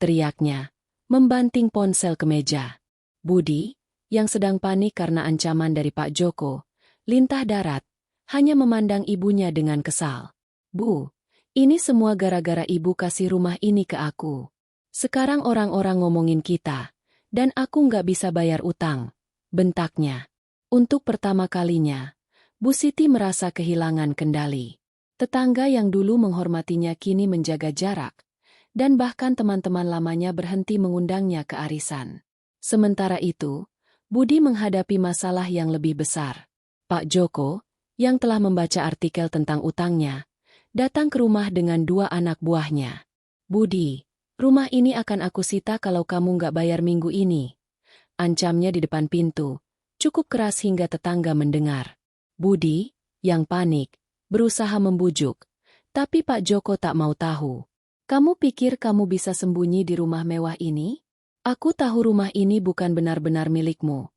teriaknya, membanting ponsel ke meja. Budi, yang sedang panik karena ancaman dari Pak Joko, lintah darat, hanya memandang ibunya dengan kesal. Bu, ini semua gara-gara ibu kasih rumah ini ke aku. Sekarang orang-orang ngomongin kita, dan aku nggak bisa bayar utang, bentaknya. Untuk pertama kalinya, Bu Siti merasa kehilangan kendali. Tetangga yang dulu menghormatinya kini menjaga jarak, dan bahkan teman-teman lamanya berhenti mengundangnya ke arisan. Sementara itu, Budi menghadapi masalah yang lebih besar. Pak Joko, yang telah membaca artikel tentang utangnya, datang ke rumah dengan 2 anak buahnya. Budi, rumah ini akan aku sita kalau kamu nggak bayar minggu ini. Ancamnya di depan pintu, cukup keras hingga tetangga mendengar. Budi, yang panik, berusaha membujuk, tapi Pak Joko tak mau tahu. Kamu pikir kamu bisa sembunyi di rumah mewah ini? Aku tahu rumah ini bukan benar-benar milikmu,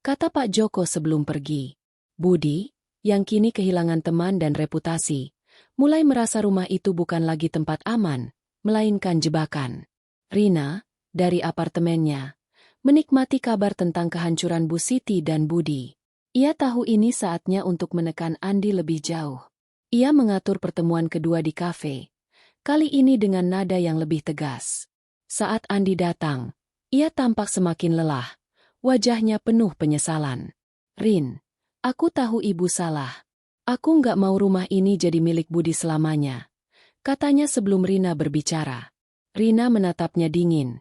kata Pak Joko sebelum pergi. Budi, yang kini kehilangan teman dan reputasi, mulai merasa rumah itu bukan lagi tempat aman, melainkan jebakan. Rina, dari apartemennya, menikmati kabar tentang kehancuran Bu Siti dan Budi. Ia tahu ini saatnya untuk menekan Andi lebih jauh. Ia mengatur pertemuan kedua di kafe, kali ini dengan nada yang lebih tegas. Saat Andi datang, ia tampak semakin lelah, wajahnya penuh penyesalan. Rin, aku tahu ibu salah. Aku nggak mau rumah ini jadi milik Budi selamanya, katanya sebelum Rina berbicara. Rina menatapnya dingin.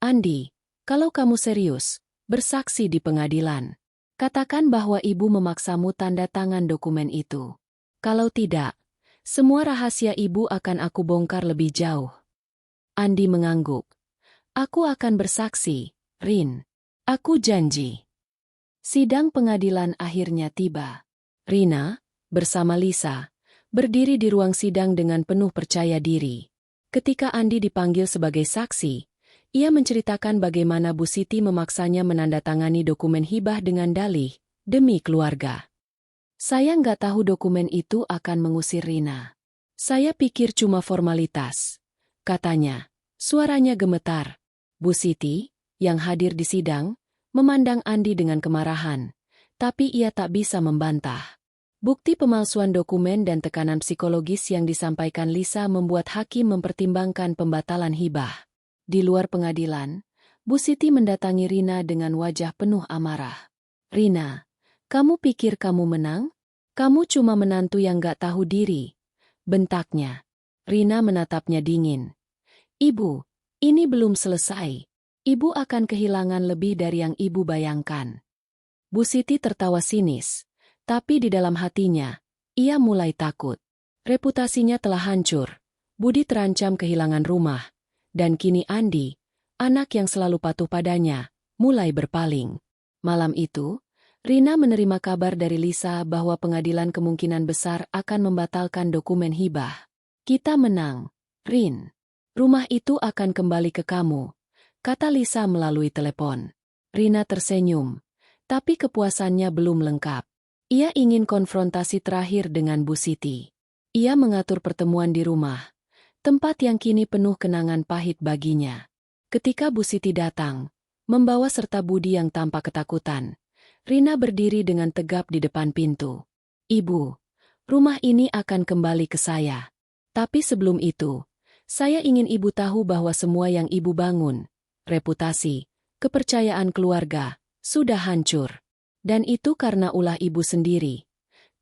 Andi, kalau kamu serius, bersaksi di pengadilan. Katakan bahwa ibu memaksamu tanda tangan dokumen itu. Kalau tidak, semua rahasia ibu akan aku bongkar lebih jauh. Andi mengangguk. Aku akan bersaksi, Rin. Aku janji. Sidang pengadilan akhirnya tiba. Rina, bersama Lisa, berdiri di ruang sidang dengan penuh percaya diri. Ketika Andi dipanggil sebagai saksi, ia menceritakan bagaimana Bu Siti memaksanya menandatangani dokumen hibah dengan dalih, demi keluarga. Saya nggak tahu dokumen itu akan mengusir Rina. Saya pikir cuma formalitas, katanya. Suaranya gemetar. Bu Siti, yang hadir di sidang, memandang Andi dengan kemarahan, tapi ia tak bisa membantah. Bukti pemalsuan dokumen dan tekanan psikologis yang disampaikan Lisa membuat hakim mempertimbangkan pembatalan hibah. Di luar pengadilan, Bu Siti mendatangi Rina dengan wajah penuh amarah. "Rina, kamu pikir kamu menang? Kamu cuma menantu yang gak tahu diri," bentaknya. Rina menatapnya dingin. "Ibu, ini belum selesai. Ibu akan kehilangan lebih dari yang ibu bayangkan." Bu Siti tertawa sinis, tapi di dalam hatinya, ia mulai takut. Reputasinya telah hancur, Budi terancam kehilangan rumah, dan kini Andi, anak yang selalu patuh padanya, mulai berpaling. Malam itu, Rina menerima kabar dari Lisa bahwa pengadilan kemungkinan besar akan membatalkan dokumen hibah. "Kita menang, Rin. Rumah itu akan kembali ke kamu," kata Lisa melalui telepon. Rina tersenyum, tapi kepuasannya belum lengkap. Ia ingin konfrontasi terakhir dengan Bu Siti. Ia mengatur pertemuan di rumah, tempat yang kini penuh kenangan pahit baginya. Ketika Bu Siti datang, membawa serta Budi yang tampak ketakutan, Rina berdiri dengan tegap di depan pintu. "Ibu, rumah ini akan kembali ke saya. Tapi sebelum itu, saya ingin ibu tahu bahwa semua yang ibu bangun, reputasi, kepercayaan keluarga, sudah hancur. Dan itu karena ulah ibu sendiri,"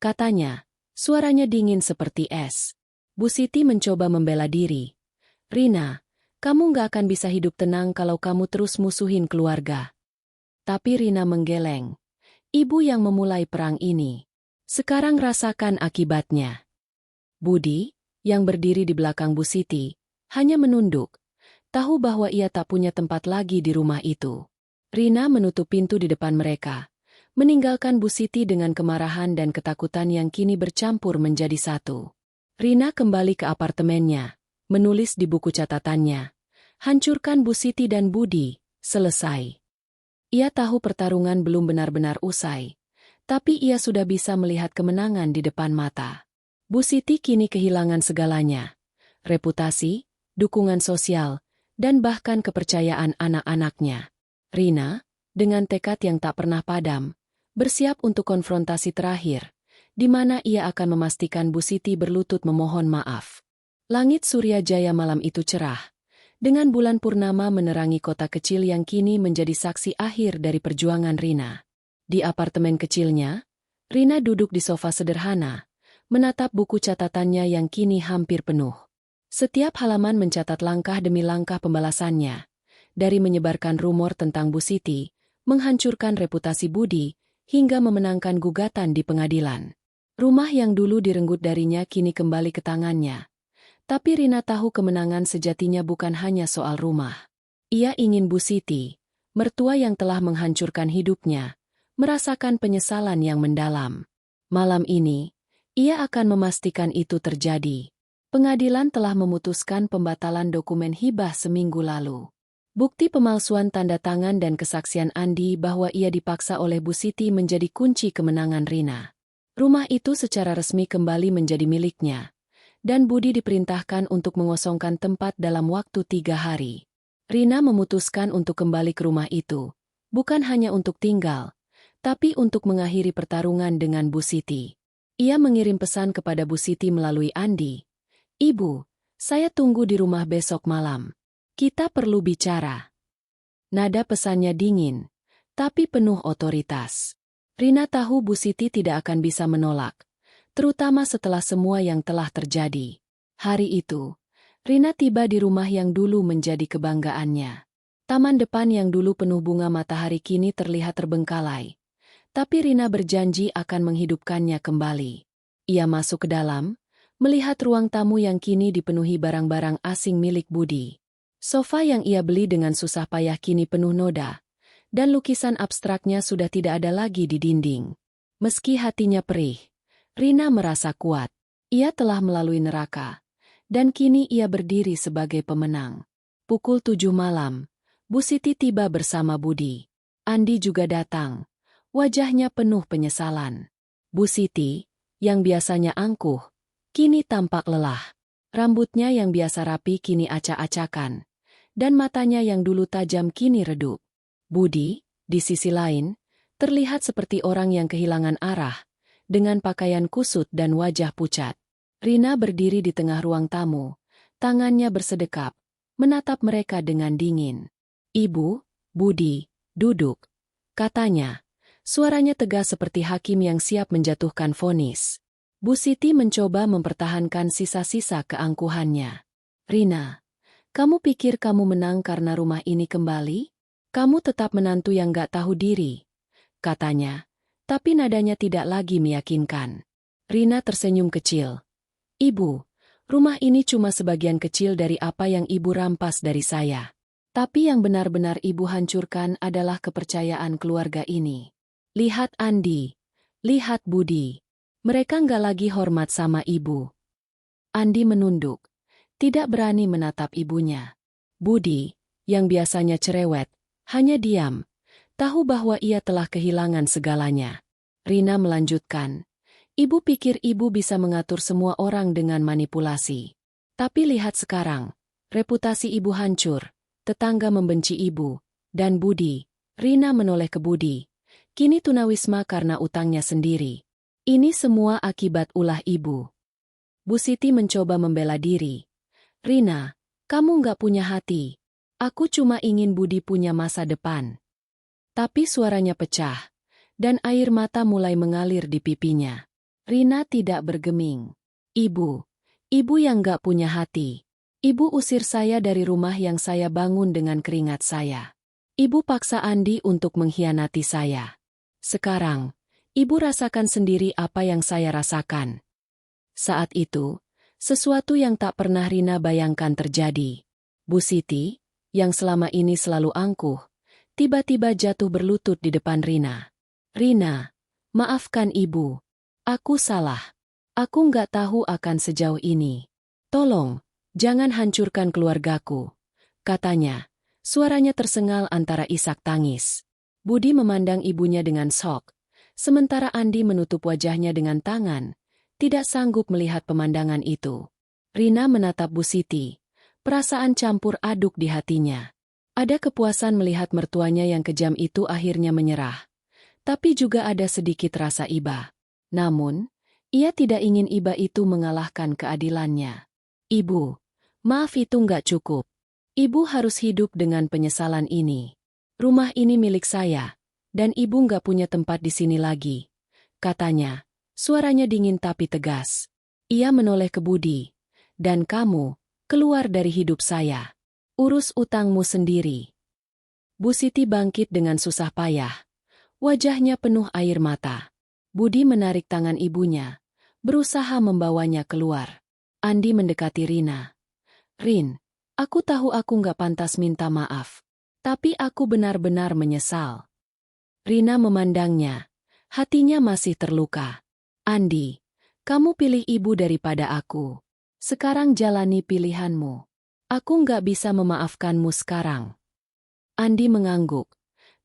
katanya, suaranya dingin seperti es. Bu Siti mencoba membela diri. "Rina, kamu gak akan bisa hidup tenang kalau kamu terus musuhin keluarga." Tapi Rina menggeleng. "Ibu yang memulai perang ini. Sekarang rasakan akibatnya." Budi, yang berdiri di belakang Bu Siti, hanya menunduk, tahu bahwa ia tak punya tempat lagi di rumah itu. Rina menutup pintu di depan mereka, meninggalkan Bu Siti dengan kemarahan dan ketakutan yang kini bercampur menjadi satu. Rina kembali ke apartemennya, menulis di buku catatannya, "Hancurkan Bu Siti dan Budi, selesai." Ia tahu pertarungan belum benar-benar usai, tapi ia sudah bisa melihat kemenangan di depan mata. Bu Siti kini kehilangan segalanya, reputasi, dukungan sosial, dan bahkan kepercayaan anak-anaknya. Rina, dengan tekad yang tak pernah padam, bersiap untuk konfrontasi terakhir, di mana ia akan memastikan Bu Siti berlutut memohon maaf. Langit Surya Jaya malam itu cerah, dengan bulan purnama menerangi kota kecil yang kini menjadi saksi akhir dari perjuangan Rina. Di apartemen kecilnya, Rina duduk di sofa sederhana, menatap buku catatannya yang kini hampir penuh. Setiap halaman mencatat langkah demi langkah pembalasannya, dari menyebarkan rumor tentang Bu Siti, menghancurkan reputasi Budi, hingga memenangkan gugatan di pengadilan. Rumah yang dulu direnggut darinya kini kembali ke tangannya. Tapi Rina tahu kemenangan sejatinya bukan hanya soal rumah. Ia ingin Bu Siti, mertua yang telah menghancurkan hidupnya, merasakan penyesalan yang mendalam. Malam ini, ia akan memastikan itu terjadi. Pengadilan telah memutuskan pembatalan dokumen hibah seminggu lalu. Bukti pemalsuan tanda tangan dan kesaksian Andi bahwa ia dipaksa oleh Bu Siti menjadi kunci kemenangan Rina. Rumah itu secara resmi kembali menjadi miliknya, dan Budi diperintahkan untuk mengosongkan tempat dalam waktu 3 hari. Rina memutuskan untuk kembali ke rumah itu, bukan hanya untuk tinggal, tapi untuk mengakhiri pertarungan dengan Bu Siti. Ia mengirim pesan kepada Bu Siti melalui Andi. "Ibu, saya tunggu di rumah besok malam. Kita perlu bicara." Nada pesannya dingin, tapi penuh otoritas. Rina tahu Bu Siti tidak akan bisa menolak, terutama setelah semua yang telah terjadi. Hari itu, Rina tiba di rumah yang dulu menjadi kebanggaannya. Taman depan yang dulu penuh bunga matahari kini terlihat terbengkalai. Tapi Rina berjanji akan menghidupkannya kembali. Ia masuk ke dalam, melihat ruang tamu yang kini dipenuhi barang-barang asing milik Budi. Sofa yang ia beli dengan susah payah kini penuh noda, dan lukisan abstraknya sudah tidak ada lagi di dinding. Meski hatinya perih, Rina merasa kuat. Ia telah melalui neraka, dan kini ia berdiri sebagai pemenang. Pukul 7 malam, Bu Siti tiba bersama Budi. Andi juga datang, wajahnya penuh penyesalan. Bu Siti, yang biasanya angkuh, kini tampak lelah. Rambutnya yang biasa rapi kini acak-acakan, dan matanya yang dulu tajam kini redup. Budi, di sisi lain, terlihat seperti orang yang kehilangan arah, dengan pakaian kusut dan wajah pucat. Rina berdiri di tengah ruang tamu, tangannya bersedekap, menatap mereka dengan dingin. "Ibu, Budi, duduk," katanya. Suaranya tegas seperti hakim yang siap menjatuhkan vonis. Bu Siti mencoba mempertahankan sisa-sisa keangkuhannya. "Rina, kamu pikir kamu menang karena rumah ini kembali? Kamu tetap menantu yang gak tahu diri," katanya, tapi nadanya tidak lagi meyakinkan. Rina tersenyum kecil. "Ibu, rumah ini cuma sebagian kecil dari apa yang ibu rampas dari saya. Tapi yang benar-benar ibu hancurkan adalah kepercayaan keluarga ini. Lihat Andi, lihat Budi. Mereka nggak lagi hormat sama ibu." Andi menunduk, tidak berani menatap ibunya. Budi, yang biasanya cerewet, hanya diam, tahu bahwa ia telah kehilangan segalanya. Rina melanjutkan, "Ibu pikir ibu bisa mengatur semua orang dengan manipulasi. Tapi lihat sekarang, reputasi ibu hancur, tetangga membenci ibu, dan Budi." Rina menoleh ke Budi. "Kini tunawisma karena utangnya sendiri. Ini semua akibat ulah ibu." Bu Siti mencoba membela diri. "Rina, kamu nggak punya hati. Aku cuma ingin Budi punya masa depan." Tapi suaranya pecah, dan air mata mulai mengalir di pipinya. Rina tidak bergeming. Ibu yang nggak punya hati. Ibu usir saya dari rumah yang saya bangun dengan keringat saya. Ibu paksa Andi untuk mengkhianati saya. Sekarang, ibu rasakan sendiri apa yang saya rasakan." Saat itu, sesuatu yang tak pernah Rina bayangkan terjadi. Bu Siti, yang selama ini selalu angkuh, tiba-tiba jatuh berlutut di depan Rina. "Rina, maafkan ibu. Aku salah. Aku nggak tahu akan sejauh ini. Tolong, jangan hancurkan keluargaku," katanya. Suaranya tersengal antara isak tangis. Budi memandang ibunya dengan shock, sementara Andi menutup wajahnya dengan tangan, tidak sanggup melihat pemandangan itu. Rina menatap Bu Siti, perasaan campur aduk di hatinya. Ada kepuasan melihat mertuanya yang kejam itu akhirnya menyerah, tapi juga ada sedikit rasa iba. Namun, ia tidak ingin iba itu mengalahkan keadilannya. "Ibu, maaf itu nggak cukup. Ibu harus hidup dengan penyesalan ini. Rumah ini milik saya, dan ibu nggak punya tempat di sini lagi," katanya. Suaranya dingin tapi tegas. Ia menoleh ke Budi. "Dan kamu, keluar dari hidup saya. Urus utangmu sendiri." Bu Siti bangkit dengan susah payah. Wajahnya penuh air mata. Budi menarik tangan ibunya, berusaha membawanya keluar. Andi mendekati Rina. "Rin, aku tahu aku nggak pantas minta maaf. Tapi aku benar-benar menyesal." Rina memandangnya. Hatinya masih terluka. "Andi, kamu pilih ibu daripada aku. Sekarang jalani pilihanmu. Aku nggak bisa memaafkanmu sekarang." Andi mengangguk,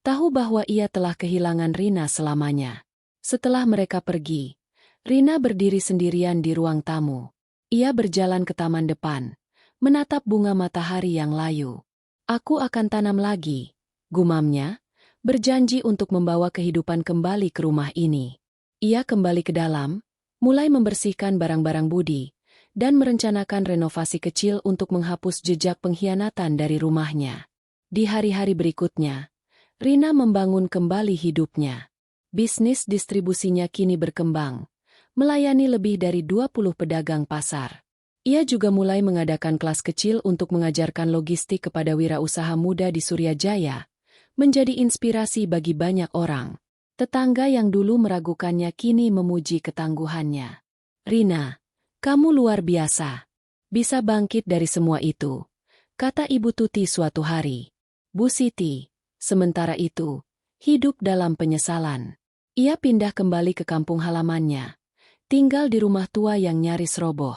tahu bahwa ia telah kehilangan Rina selamanya. Setelah mereka pergi, Rina berdiri sendirian di ruang tamu. Ia berjalan ke taman depan, menatap bunga matahari yang layu. "Aku akan tanam lagi," gumamnya, berjanji untuk membawa kehidupan kembali ke rumah ini. Ia kembali ke dalam, mulai membersihkan barang-barang Budi, dan merencanakan renovasi kecil untuk menghapus jejak pengkhianatan dari rumahnya. Di hari-hari berikutnya, Rina membangun kembali hidupnya. Bisnis distribusinya kini berkembang, melayani lebih dari 20 pedagang pasar. Ia juga mulai mengadakan kelas kecil untuk mengajarkan logistik kepada wirausaha muda di Suryajaya, menjadi inspirasi bagi banyak orang. Tetangga yang dulu meragukannya kini memuji ketangguhannya. "Rina, kamu luar biasa. Bisa bangkit dari semua itu," kata Ibu Tuti suatu hari. Bu Siti, sementara itu, hidup dalam penyesalan. Ia pindah kembali ke kampung halamannya, tinggal di rumah tua yang nyaris roboh.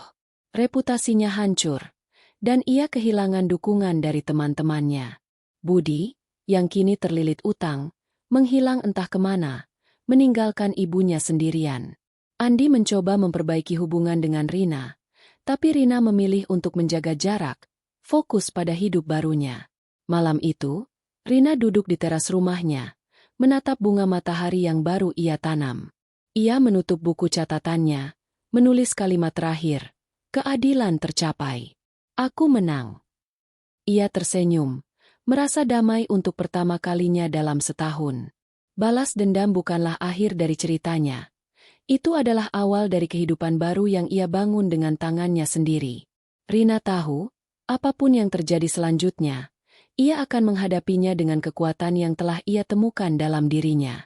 Reputasinya hancur, dan ia kehilangan dukungan dari teman-temannya. Budi, yang kini terlilit utang, menghilang entah kemana, meninggalkan ibunya sendirian. Andi mencoba memperbaiki hubungan dengan Rina, tapi Rina memilih untuk menjaga jarak, fokus pada hidup barunya. Malam itu, Rina duduk di teras rumahnya, menatap bunga matahari yang baru ia tanam. Ia menutup buku catatannya, menulis kalimat terakhir, keadilan tercapai. Aku menang. Ia tersenyum, merasa damai untuk pertama kalinya dalam setahun. Balas dendam bukanlah akhir dari ceritanya. Itu adalah awal dari kehidupan baru yang ia bangun dengan tangannya sendiri. Rina tahu, apapun yang terjadi selanjutnya, ia akan menghadapinya dengan kekuatan yang telah ia temukan dalam dirinya.